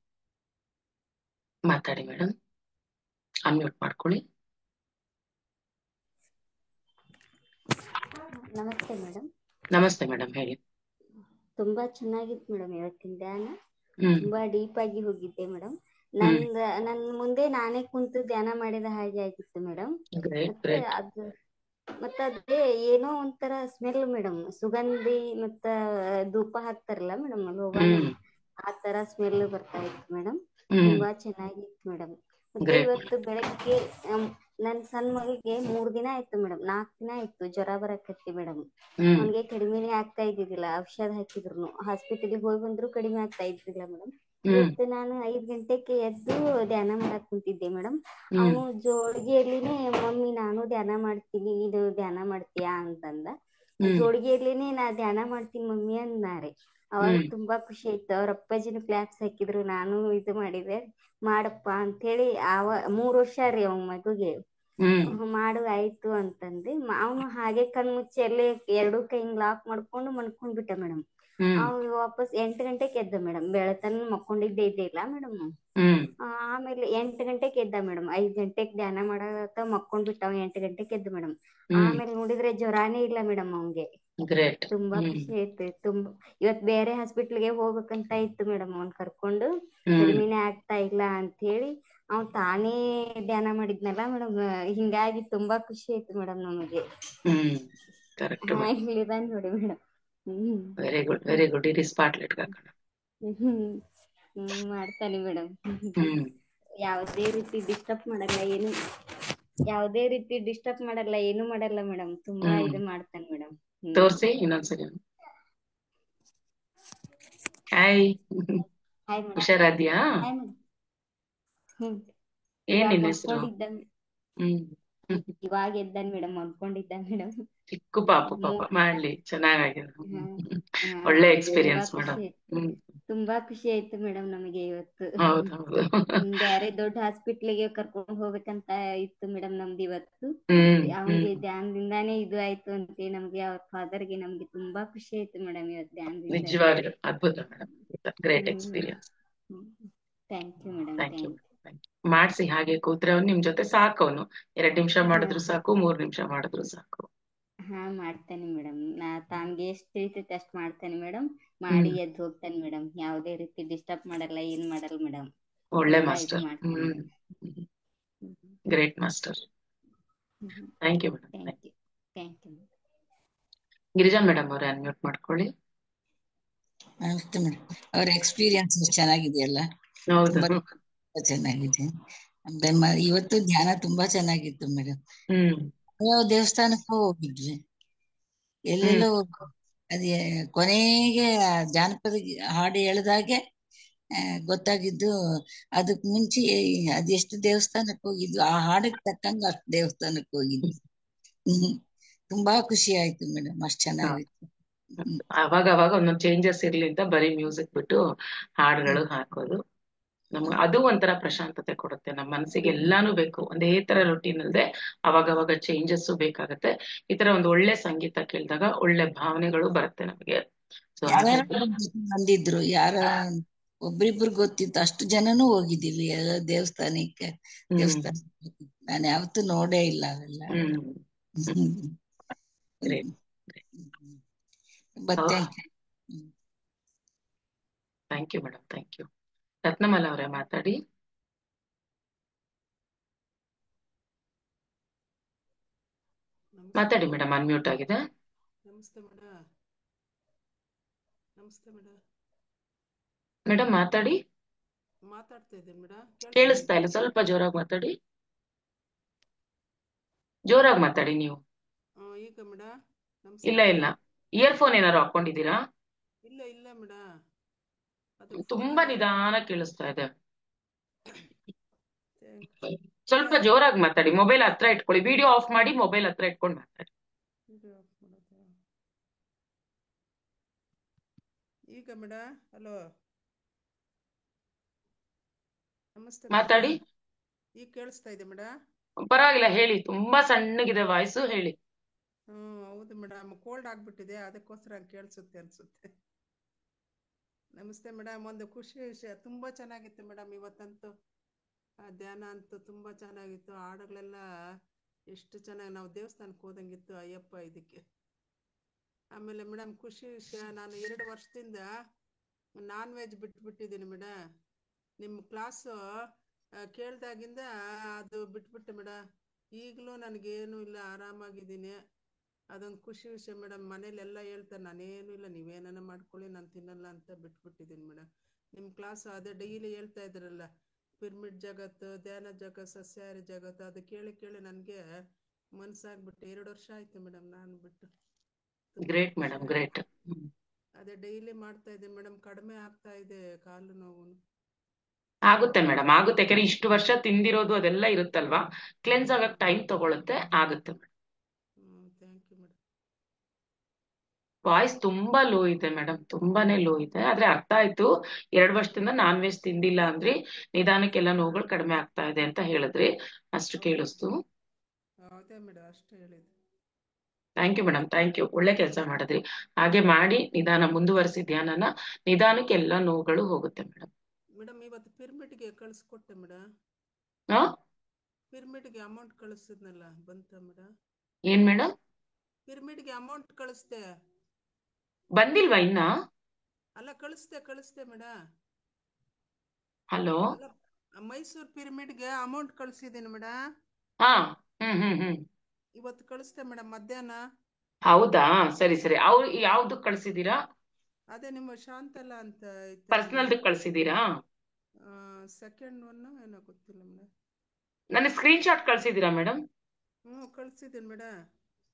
ಮಾತಾಡಿ ಮೇಡಮ್, ಅನ್ಮ್ಯೂಟ್ ಮಾಡ್ಕೊಳ್ಳಿ. ನಮಸ್ತೆ ಮೇಡಮ್. ನಮಸ್ತೆ ಮೇಡಮ್, ಹೇಳಿ. ತುಂಬಾ ಚೆನ್ನಾಗಿತ್ತು ಮೇಡಮ್ ಇವತ್ತಿನ ಧ್ಯಾನ. ಹ್ಮ್ ತುಂಬಾ ಡೀಪ್ ಆಗಿ ಹೋಗಿದ್ದೆ ಮೇಡಮ್. ಹ್ಮ್ ನನ್ ಮುಂದೆ ನಾನೇ ಕುಂತು ಧ್ಯಾನ ಮಾಡಿದ ಹಾಗೆ ಆಗಿತ್ತು ಮೇಡಮ್. ಗ್ರೇಟ್ ಮತ್ತೆ ಗ್ರೇಟ್. ಅದೇ ಏನೋ ಒಂಥರ ಸ್ಮೆಲ್ ಮೇಡಮ್, ಸುಗಂಧಿ ಮತ್ತ ಧೂಪ ಹಾಕ್ತಾರಲ್ಲ ಮೇಡಮ್ ಅಲ್ಲಿ ಹೋಗಾನೆ ಹ್ಮ್ ಆ ತರ ಸ್ಮೆಲ್ ಬರ್ತಾ ಇತ್ತು ಮೇಡಮ್. ಹ್ಮ್ ತುಂಬಾ ಚೆನ್ನಾಗಿತ್ತು ಮೇಡಮ್. ಮತ್ತೆ ಗ್ರೇಟ್. ಇವತ್ತು ಬೆಳಗ್ಗೆ ನನ್ ಸಣ್ಣ ಮಗಳಿಗೆ 3 ದಿನ ಆಯ್ತು ಮೇಡಮ್, 4 ದಿನ ಆಯ್ತು ಜ್ವರ ಬರಕತ್ತಿ ಮೇಡಮ್. ಹ್ಮ್ ಅವನ್ಗೆ ಕಡಿಮೆನೆ ಆಗ್ತಾ ಇದ್ದಿದ್ದಿಲ್ಲ, ಔಷಧ ಹಾಕಿದ್ರು ಹಾಸ್ಪಿಟಲ್ಗೆ ಹೋಗಿ ಬಂದ್ರು ಕಡಿಮೆ ಆಗ್ತಾ ಇದ್ದಿಲ್ಲ ಮೇಡಮ್. ಹ್ಮ್ ಇವತ್ತು ನಾನು 5 ಗಂಟೆಗೆ ಎದ್ದು ಧ್ಯಾನ ಮಾಡಕ್ ಕುಂತಿದ್ದೆ ಮೇಡಮ್. ಹ್ಮ್ ಅವನು ಜೋಳಿಗೆಯಲ್ಲಿನೇ ಮಮ್ಮಿ ನಾನು ಧ್ಯಾನ ಮಾಡ್ತೀನಿ, ನೀನು ಧ್ಯಾನ ಮಾಡ್ತೀಯಾ ಅಂತಂದ. ಹ್ಮ್ ಜೋಳಿಗೆಯಲ್ಲಿನೇ ನಾ ಧ್ಯಾನ ಮಾಡ್ತೀನಿ ಮಮ್ಮಿ ಅಂದಾರೆ. ಅವಾಗ ಹ್ಮ್ ತುಂಬಾ ಖುಷಿ ಆಯ್ತು. ಅವ್ರ ಅಪ್ಪಾಜಿನ ಕ್ಲಾಪ್ಸ್ ಹಾಕಿದ್ರು, ನಾನು ಇದು ಮಾಡಿದೆ ಮಾಡಪ್ಪ ಅಂತೇಳಿ. 3 ವರ್ಷ ರೀ ಅವ್ ಮಗುಗೆ. ಹ್ಮ್ ಮಾಡು ಆಯ್ತು ಅಂತಂದೆ. ಅವನು ಹಾಗೆ ಕಣ್ಮುಚ್ಚಿ ಅಲ್ಲೇ 2 ಕೈ ಲಾಕ್ ಮಾಡ್ಕೊಂಡು ಮನ್ಕೊಂಡ್ಬಿಟ್ಟ ಮೇಡಮ್. ಹ್ಮ್ ಅವ್ನು ವಾಪಸ್ 8 ಗಂಟೆಗೆ ಎದ್ದ ಮೇಡಮ್. ಬೆಳತನ ಮಕ್ಕೊಂಡಿದ್ದೇ ಇಲ್ಲ ಮೇಡಮ್. ಹ್ಮ್ ಆಮೇಲೆ 8 ಗಂಟೆಗೆ ಎದ್ದ ಮೇಡಮ್. 5 ಗಂಟೆಗೆ ಧ್ಯಾನ ಮಾಡಕ ಮಕ್ಕೊಂಡ್ಬಿಟ್ಟ ಅವ. 8 ಗಂಟೆಗೆ ಎದ್ದ ಮೇಡಮ್. ಹ್ಮ್ ಆಮೇಲೆ ನೋಡಿದ್ರೆ ಜ್ವರಾನೇ ಇಲ್ಲ ಮೇಡಮ್ ಅವನ್ಗೆ. ಗ್ರೇಟ್. ತುಂಬಾ ಹ್ಮ್ ಖುಷಿ ಆಯ್ತು. ಇವತ್ ಬೇರೆ ಹಾಸ್ಪಿಟ್ಲ್ಗೆ ಹೋಗ್ಬೇಕಂತ ಇತ್ತು ಮೇಡಮ್. ಅವ್ನ್ ಕರ್ಕೊಂಡು ಹ್ಮ್ ಕಡಿಮೆನೆ ಆಗ್ತಾ ಇಲ್ಲ ಅಂತ ಹೇಳಿ ಅವ್ನ್ ತಾನೇ ಧ್ಯಾನ ಮಾಡಿದ್ನಲ್ಲ ಮೇಡಮ್. ಹಿಂಗಾಗಿ ತುಂಬಾ ಖುಷಿ ಆಯ್ತು ಮೇಡಮ್ ನಮಗೆ. ಹ್ಮ್ ಕರೆಕ್ಟ್ ಮೇಡಮ್. ಇಲ್ಲಿದ ನೋಡಿ madam. Hmm very good very good. ಇಡೀ ಸ್ಪಾಟ್ಲೈಟ್ ಹಾಕೋಣ. ಮಾಡ್ತಾನೆ ಮೇಡಮ್. ಹ್ಮ್ ಯಾವುದೇ ರೀತಿ ಡಿಸ್ಟರ್ಬ್ ಮಾಡಲ್ಲ, ಏನು ಯಾವುದೇ ರೀತಿ ಡಿಸ್ಟರ್ಬ್ ಮಾಡಲ್ಲ, ಏನು ಮಾಡಲ್ಲ ಮೇಡಮ್. ತುಂಬಾ ಹ್ಮ್ ಇದು ಮಾಡ್ತಾನೆ ಮೇಡಮ್. ತೋರ್ಸಿ ಇನ್ನೊಂದ್ಸರಿ. Hi, hi madam. ಹುಷಾರಾದ್ಯಾ? Hi madam. ಹ್ಮ್ ಏನ್ ಇವಾಗ ನಿನ್ನ ಹೆಸರು? ಮಕ್ಕೊಂಡಿದ್ದ ಹ್ಮ್ ಇವಾಗ ಎದ್ದಾನ್ ಮೇಡಮ್, ಮಲ್ಕೊಂಡಿದ್ದ ಮೇಡಮ್. ಚಿಕ್ಕ ಪಾಪು ಪಾಪ ಮಾಡ್ಲಿ ಚೆನ್ನಾಗಿದೆ. ಹಾ ಹಾ ಒಳ್ಳೆ ಮೇಡಮ್, ತುಂಬಾ ಎಕ್ಸ್ಪೀರಿಯನ್ಸ್ ಖುಷಿ ಮೇಡಮ್. ಆಯ್ತು. ಹ್ಮ್. ತುಂಬಾ ಖುಷಿ ಆಯ್ತು ಮೇಡಮ್ ನಮಗೆ ಇವತ್ತು. ಹೌದೌದು. ಬ್ಯಾರೆ ದೊಡ್ಡ ಹಾಸ್ಪಿಟ್ಲಿಗೆ ಕರ್ಕೊಂಡು ಹೋಗ್ಬೇಕಂತ ಇತ್ತು ಮೇಡಮ್ ನಮ್ದು ಇವತ್ತು. ಹ್ಮ್ ಅವನ್ಗೆ ಹ್ಮ್ ಧ್ಯಾನದಿಂದಾನೇ ಇದು ಆಯ್ತು ಅಂತ ನಮ್ಗೆ, ಅವ್ರ ಫಾದರ್ಗೆ ನಮ್ಗೆ ತುಂಬಾ ಖುಷಿ ಆಯ್ತು ಮೇಡಮ್ ಇವತ್ತು ಧ್ಯಾನದಿಂದ. ನಿಜವಾಗ್ಲೂ ಅದ್ಭುತ madam, great hmm experience. Thank you madam, thank you. Thank ಮಾಡ್ಸಿ ಹಾಗೆ ಕೂತ್ರೆ ಅವ್ನು ನಿಮ್ ಜೊತೆ ಸಾಕು, ಅವನು 2 ನಿಮಿಷ ಯು. ಹಾ ಮಾಡಿದ್ರು ಸಾಕು, 3 ನಿಮಿಷ ಮಾಡಿದ್ರು ಸಾಕು. ಹಾ ಮಾಡ್ತಾನೆ ಮೇಡಮ್. ತಾನ್ಗೆ ಎಷ್ಟ್ ತಿಳಿತೈತೆ ಅಷ್ಟ್ ಮಾಡ್ತಾನೆ ಮೇಡಮ್. ಹ್ಮ್. ಮಾಡಿ ಎದ್ದು ಹೋಗ್ತಾನೆ ಮೇಡಮ್. ಯಾವುದೇ ರೀತಿ ಡಿಸ್ಟರ್ಬ್ ಮಾಡಲ್ಲ, ಏನ್ ಮಾಡಲ್ಲ ಮೇಡಮ್. ಒಳ್ಳೆ ಎಲ್ಲಾ ಇದು ಮಾಸ್ಟರ್. ಮಾಡ್ತಾನೆ ಹ್ಮ್. Madam. Great master. Thank you madam. Thank you, thank you. Girija madam ಅವ್ರೆ ಅನ್ಮ್ಯೂಟ್ ಮಾಡ್ಕೊಳ್ಳಿ. ನಮಸ್ತೆ ಮೇಡಮ್. ಅವ್ರ ಎಕ್ಸ್ಪೀರಿಯನ್ಸ್ ಚೆನ್ನಾಗಿದೆಯಲ್ಲ, ಹೌದು. ತುಂಬಾ ಚೆನ್ನಾಗಿದೆ. ಆಮೇಲೆ ಇವತ್ತು ಧ್ಯಾನ ತುಂಬಾ ಚೆನ್ನಾಗಿತ್ತು ಮೇಡಮ್. ಹ್ಮ್ ಯಾವ ದೇವಸ್ಥಾನಕ್ಕೂ ಹೋಗಿದ್ವಿ, ಹ್ಮ್ ಎಲ್ಲೆಲ್ಲೋ ಅದೇ ಕೊನೆಗೆ ಆ ಜಾನಪದ ಹಾಡು ಹೇಳ್ದಾಗೆ ಗೊತ್ತಾಗಿದ್ದು. ಅದಕ್ ಮುಂಚೆ ಅದೆಷ್ಟು ದೇವಸ್ಥಾನಕ್ಕೆ ಹೋಗಿದ್ವಿ, ಆ ಹಾಡಿಗೆ ತಕ್ಕಂಗ ಅಷ್ಟು ದೇವಸ್ಥಾನಕ್ಕೆ ಹೋಗಿದ್ವಿ. ತುಂಬಾ ಖುಷಿ ಆಯ್ತು ಮೇಡಮ್, ಅಷ್ಟ್ ಚೆನ್ನಾಗಿತ್ತು. ಅವಾಗ ಅವಾಗ ಒಂದೊಂದು ಚೇಂಜಸ್ ಇರ್ಲಿ ಅಂತ ಬರೀ ಮ್ಯೂಸಿಕ್ ಬಿಟ್ಟು ಹಾಡುಗಳು ಹಾಕೋದು ನಮ್ಗೆ ಅದು ಒಂಥರ ಪ್ರಶಾಂತತೆ ಕೊಡುತ್ತೆ. ನಮ್ಮ ಮನಸ್ಸಿಗೆ ಎಲ್ಲಾನು ಬೇಕು, ಒಂದೇ ತರ ರೊಟೀನ್ ಅಲ್ಲದೆ ಅವಾಗ ಅವಾಗ ಚೇಂಜಸ್ ಬೇಕಾಗತ್ತೆ. ಈ ತರ ಒಂದು ಒಳ್ಳೆ ಸಂಗೀತ ಕೇಳಿದಾಗ ಒಳ್ಳೆ ಭಾವನೆಗಳು ಬರುತ್ತೆ ನಮಗೆ. ಸೊ ಯಾರ್ಯಾರ ಬಂದಿದ್ರು, ಯಾರ ಒಬ್ರಿಬ್ರು ಗೊತ್ತಿತ್ತು, ಅಷ್ಟು ಜನನೂ ಹೋಗಿದ್ದೀವಿ ಎಲ್ಲ ದೇವಸ್ಥಾನಕ್ಕೆ. ನಾನು ಯಾವತ್ತೂ ನೋಡೇ ಇಲ್ಲ ಅವೆಲ್ಲ. ಮತ್ತೆ thank you madam, thank you. Ratnamala ಅವರೇ ಮಾತಾಡಿ. ಮಾತಾಡಿ ಮೇಡಮ್, ಅನ್ಮ್ಯೂಟ್ ಆಗಿದೆ. ನಮಸ್ತೆ ಮೇಡಮ್. ನಮಸ್ತೆ ಮೇಡಮ್. ಮೇಡಮ್ ಮಾತಾಡಿ. ಮಾತಾಡ್ತಾ ಇದ್ದೀನಿ ಮೇಡಮ್. ಕೇಳಿಸ್ತಾ ಇಲ್ಲ, ಸ್ವಲ್ಪ ಜೋರಾಗಿ ಮಾತಾಡಿ. ಜೋರಾಗಿ ಮಾತಾಡಿ ನೀವು. ಈಗ ಮೇಡಮ್. ಇಲ್ಲ ಇಲ್ಲ, ಇಯರ್ಫೋನ್ ಏನಾರು ಹಾಕೊಂಡಿದ್ದೀರಾ? ಇಲ್ಲ ಇಲ್ಲ ಮೇಡಮ್, ತುಂಬಾ ನಿಧಾನ ಕೇಳಿಸ್ತಾ ಇದೆ. ಸ್ವಲ್ಪ ಜೋರಾಗಿ ಮಾತಾಡಿ, ಮೊಬೈಲ್ ಹತ್ರ ಇಟ್ಕೊಳ್ಳಿ, ವಿಡಿಯೋ ಆಫ್ ಮಾಡಿ ಮೊಬೈಲ್ ಹತ್ರ ಇಟ್ಕೊಂಡು ಮಾತಾಡಿ. ಈಗ ಮೇಡಮ್. ಹಲೋ, ನಮಸ್ತೆ ಮಾತಾಡಿ. ಈಗ ಕೇಳಿಸ್ತಾ ಇದೆ ಮೇಡಮ್? ಪರವಾಗಿಲ್ಲ ಹೇಳಿ, ತುಂಬಾ ಸಣ್ಣಗಿದೆ ವಾಯ್ಸು, ಹೇಳಿ. ಹೌದು ಮೇಡಮ್, ಕೋಲ್ಡ್ ಆಗ್ಬಿಟ್ಟಿದೆ, ಅದಕ್ಕೋಸ್ಕರ ಕೇಳಿಸುತ್ತೆ ಅನ್ಸುತ್ತೆ. ನಮಸ್ತೆ ಮೇಡಮ್. ಒಂದು ಖುಷಿ ವಿಷಯ, ತುಂಬಾ ಚೆನ್ನಾಗಿತ್ತು ಮೇಡಮ್ ಇವತ್ತಂತೂ. ಧ್ಯಾನ ಅಂತೂ ತುಂಬಾ ಚೆನ್ನಾಗಿತ್ತು. ಹಾಡುಗಳೆಲ್ಲ ಎಷ್ಟು ಚೆನ್ನಾಗಿ, ನಾವು ದೇವಸ್ಥಾನಕ್ಕೆ ಹೋದಂಗಿತ್ತು ಅಯ್ಯಪ್ಪ ಇದಕ್ಕೆ. ಆಮೇಲೆ ಮೇಡಮ್ ಖುಷಿ ವಿಷಯ, ನಾನು 2 ವರ್ಷದಿಂದ ನಾನ್ ವೆಜ್ ಬಿಟ್ಬಿಟ್ಟಿದ್ದೀನಿ ಮೇಡಮ್. ನಿಮ್ಮ ಕ್ಲಾಸು ಕೇಳ್ದಾಗಿಂದ ಅದು ಬಿಟ್ಬಿಟ್ಟೆ ಮೇಡಮ್. ಈಗಲೂ ನನಗೇನು ಇಲ್ಲ, ಆರಾಮಾಗಿದ್ದೀನಿ. ಅದೊಂದು ಖುಷಿ ವಿಷಯ ಮೇಡಮ್. ಮನೇಲೆಲ್ಲ ಹೇಳ್ತಾರೆ ನಾನೇನು ಇಲ್ಲ, ನೀವೇನ ಮಾಡ್ಕೊಳ್ಳಿ, ನಾನು ತಿನ್ನಲ್ಲ ಅಂತ ಬಿಟ್ಬಿಟ್ಟಿದ್ದೀನಿ ಮೇಡಮ್. ನಿಮ್ಮ ಕ್ಲಾಸು ಅದೇ ಡೈಲಿ ಹೇಳ್ತಾ ಇದ್ರಲ್ಲ, ಪಿರಮಿಡ್ ಜಗತ್ತು, ಧ್ಯಾನ ಜಗತ್ತು, ಸಸ್ಯಾಹಾರಿ ಜಗತ್ತು, ಅದು ಕೇಳಿ ಕೇಳಿ ನನಗೆ ಮನ್ಸಾಗ್ಬಿಟ್ಟು 2 ವರ್ಷ ಆಯ್ತು ಮೇಡಮ್ ನಾನು ಬಿಟ್ಟು. Great madam, great. ಅದೇ ಡೈಲಿ ಮಾಡ್ತಾ ಇದ್ದೀನಿ ಮೇಡಮ್. ಕಡಿಮೆ ಆಗ್ತಾ ಇದೆ ಕಾಲು ನೋವು. ಆಗುತ್ತೆ ಮೇಡಮ್, ಆಗುತ್ತೆ. ಯಾಕಂದ್ರೆ ಇಷ್ಟು ವರ್ಷ ತಿಂದಿರೋದು ಅದೆಲ್ಲ ಇರುತ್ತಲ್ವಾ, ಕ್ಲೆನ್ಸ್ ಆಗಕ್ ಟೈಮ್ ತಗೊಳುತ್ತೆ, ಆಗುತ್ತೆ madam. Thank you madam. Voice ತುಂಬಾ ಲೋ ಇದೆ ಮೇಡಮ್, ತುಂಬಾನೇ ಲೋ ಇದೆ. ಆದ್ರೆ ಅರ್ಥ ಆಯ್ತು, 2 ವರ್ಷದಿಂದ ನಾನ್ ವೆಜ್ ತಿಂದಿಲ್ಲ ಅಂದ್ರಿ, ನಿಧಾನಕ್ಕೆಲ್ಲ ನೋವುಗಳು ಕಡಿಮೆ ಆಗ್ತಾ ಇದೆ ಅಂತ ಹೇಳಿದ್ರಿ, ಅಷ್ಟು ಕೇಳಿಸ್ತು. ಹೌದೇ ಮೇಡಮ್, ಅಷ್ಟು ಹೇಳಿದ್ದು. Thank you madam, thank you. ಒಳ್ಳೆ ಕೆಲಸ ಮಾಡಿದ್ರಿ. ಹಾಗೆ ಮಾಡಿ ನಿಧಾನ ಮುಂದುವರಿಸಿ ಧ್ಯಾನನ, ನಿಧಾನಕ್ಕೆ ಎಲ್ಲ ನೋವುಗಳು ಹೋಗುತ್ತೆ ಮೇಡಮ್. ಮೇಡಮ್ ಇವತ್ತು ಪಿರಮಿಡ್ಗೆ ಕಳಿಸ್ಕೊಟ್ಟೆ ಮೇಡಮ್. ಪಿರಮಿಡ್ಗೆ ಅಮೌಂಟ್ ಕಳಿಸಿದ್ನಲ್ಲ, ಬಂತ ಮೇಡಮ್? ಏನ್ ಮೇಡಮ್? ಪಿರಮಿಡ್ಗೆ ಅಮೌಂಟ್ ಕಳಿಸ್ದೆ. ಬಂದಿಲ್ವಾ ಇನ್ನ? ಅಲ್ಲ, ಕಳಿಸ್ದೆ ಮೇಡಮ್. ಹಲೋ, ಮೈಸೂರು ಪಿರಮಿಡ್ಗೆ ಅಮೌಂಟ್ ಕಳಿಸಿದ್ದೀನಿ ಮೇಡಮ್. ಹಾ. ಇವತ್ತು ಕಳಿಸ್ದೆ ಮೇಡಮ್ ಮಧ್ಯಾಹ್ನ. ಹೌದಾ, ಸರಿ ಸರಿ. ಅವ್ರು ಯಾವ್ದು ಕಳ್ಸಿದೀರಾ? ಅದೇ ನಿಮ್ಮ ಶಾಂತಲ ಅಂತ ಪರ್ಸನಲ್ ಕಳ್ಸಿದೀರಾ? ಸೆಕೆಂಡ್ ಒನ್ ಏನೋ ಗೊತ್ತಿಲ್ಲ ಮೇಡಮ್. ನನಗೆ ಸ್ಕ್ರೀನ್ ಶಾಟ್ ಕಳ್ಸಿದೀರಾ ಮೇಡಮ್? ಕಳಿಸಿದ್ದೀನಿ ಮೇಡಮ್.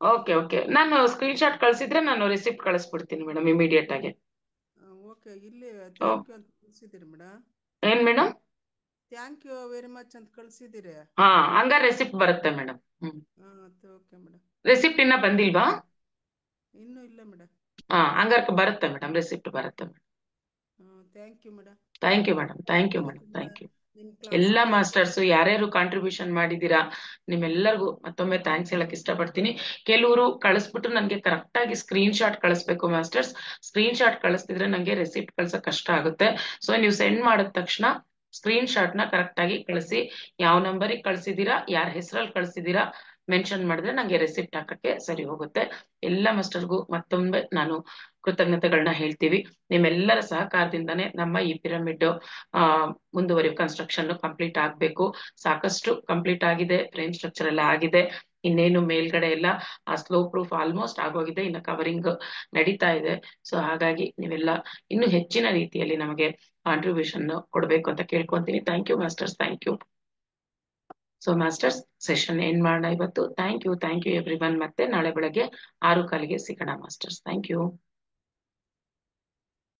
ಓಕೆ ಓಕೆ, ನಾನು ಸ್ಕ್ರೀನ್ ಶಾಟ್ ಕಳ್ಸಿದ್ರೆ ನಾನು ರಿಸಿಪ್ಟ್ ಕಳಿಸ್ಬಿಡ್ತೀನಿ ಮೇಡಮ್ ಇಮಿಡಿಯೇಟ್ ಆಗಿ. ಓಕೆ, ಇಲ್ಲಿ ಥ್ಯಾಂಕ್ ಯು ಅಂತ ಕಳಿಸಿದ್ದೀರಿ ಮೇಡಮ್. ಏನ್ madam? Thank you very much ಅಂತ ಕಳ್ಸಿದ್ದೀರಿ. ಹಾ, ಹಂಗಾರೆ ರೆಸಿಪ್ಟ್ ಬರುತ್ತೆ ಮೇಡಮ್. Okay madam. ರೆಸಿಪ್ಟ್ ಇನ್ನ ಬಂದಿಲ್ವಾ? ಇನ್ನೂ ಇಲ್ಲ ಮೇಡಮ್. ಹಂಗಾರೆ ಬರುತ್ತೆ ಮೇಡಮ್, ರೆಸಿಪ್ಟ್ ಬರುತ್ತೆ madam. Thank you madam. Thank you madam, thank you madam, thank you. ನಿಮ್ಮ ಎಲ್ಲ ಕ್ಲಾಸ್ ಮಾಸ್ಟರ್ಸ್ ಯಾರ್ಯಾರು ಕಾಂಟ್ರಿಬ್ಯೂಷನ್ ಮಾಡಿದೀರಾ ನಿಮ್ಮೆಲ್ಲರಿಗೂ ಮತ್ತೊಮ್ಮೆ ಥ್ಯಾಂಕ್ಸ್ ಹೇಳಕ್ ಇಷ್ಟಪಡ್ತೀನಿ. ಕೆಲವರು ಕಳಿಸ್ಬಿಟ್ಟು ನನಗೆ ಕರೆಕ್ಟ್ ಆಗಿ ಸ್ಕ್ರೀನ್ ಶಾಟ್ ಕಳಿಸ್ಬೇಕು ಮಾಸ್ಟರ್ಸ್. ಸ್ಕ್ರೀನ್ ಶಾಟ್ ಕಳಿಸ್ತಿದ್ರೆ ನಂಗೆ ರೆಸಿಪ್ಟ್ ಕಳ್ಸಕ್ ಕಷ್ಟ ಆಗುತ್ತೆ. ಸೊ ನೀವು ಸೆಂಡ್ ಮಾಡಿದ ತಕ್ಷಣ ಸ್ಕ್ರೀನ್ ಶಾಟ್ ನ ಕರೆಕ್ಟ್ ಆಗಿ ಕಳಿಸಿ. ಯಾವ ನಂಬರಿಗೆ ಕಳ್ಸಿದೀರಾ, ಯಾರ ಹೆಸರಲ್ಲಿ ಕಳ್ಸಿದೀರಾ ಮೆನ್ಷನ್ ಮಾಡಿದ್ರೆ ನಂಗೆ ರೆಸಿಪ್ಟ್ ಹಾಕಕ್ಕೆ ಸರಿ ಹೋಗುತ್ತೆ. ಎಲ್ಲ ಮಾಸ್ಟರ್ಗೂ ಮತ್ತೊಮ್ಮೆ ನಾನು ಕೃತಜ್ಞತೆಗಳನ್ನ ಹೇಳ್ತೀವಿ. ನಿಮ್ಮೆಲ್ಲರ ಸಹಕಾರದಿಂದಾನೇ ನಮ್ಮ ಈ ಪಿರಮಿಡ್ ಮುಂದುವರಿಯೋ ಕನ್ಸ್ಟ್ರಕ್ಷನ್ ಕಂಪ್ಲೀಟ್ ಆಗ್ಬೇಕು. ಸಾಕಷ್ಟು ಕಂಪ್ಲೀಟ್ ಆಗಿದೆ, ಫ್ರೇಮ್ ಸ್ಟ್ರಕ್ಚರ್ ಎಲ್ಲ ಆಗಿದೆ. ಇನ್ನೇನು ಮೇಲ್ಗಡೆ ಎಲ್ಲ ಆ ಸ್ಲೋ ಪ್ರೂಫ್ ಆಲ್ಮೋಸ್ಟ್ ಆಗೋಗಿದೆ, ಇನ್ನು ಕವರಿಂಗ್ ನಡೀತಾ ಇದೆ. ಸೊ ಹಾಗಾಗಿ ನೀವೆಲ್ಲ ಇನ್ನು ಹೆಚ್ಚಿನ ರೀತಿಯಲ್ಲಿ ನಮಗೆ ಕಾಂಟ್ರಿಬ್ಯೂಷನ್ ಕೊಡ್ಬೇಕು ಅಂತ ಕೇಳ್ಕೊಂತೀನಿ. Thank you masters, thank you. So masters session ಏನ್ ಮಾಡೋಣ ಇವತ್ತು. Thank you everyone. ಮತ್ತೆ ನಾಳೆ ಬೆಳಗ್ಗೆ 6:15 ಸಿಗೋಣ ಮಾಸ್ಟರ್ಸ್. Thank you.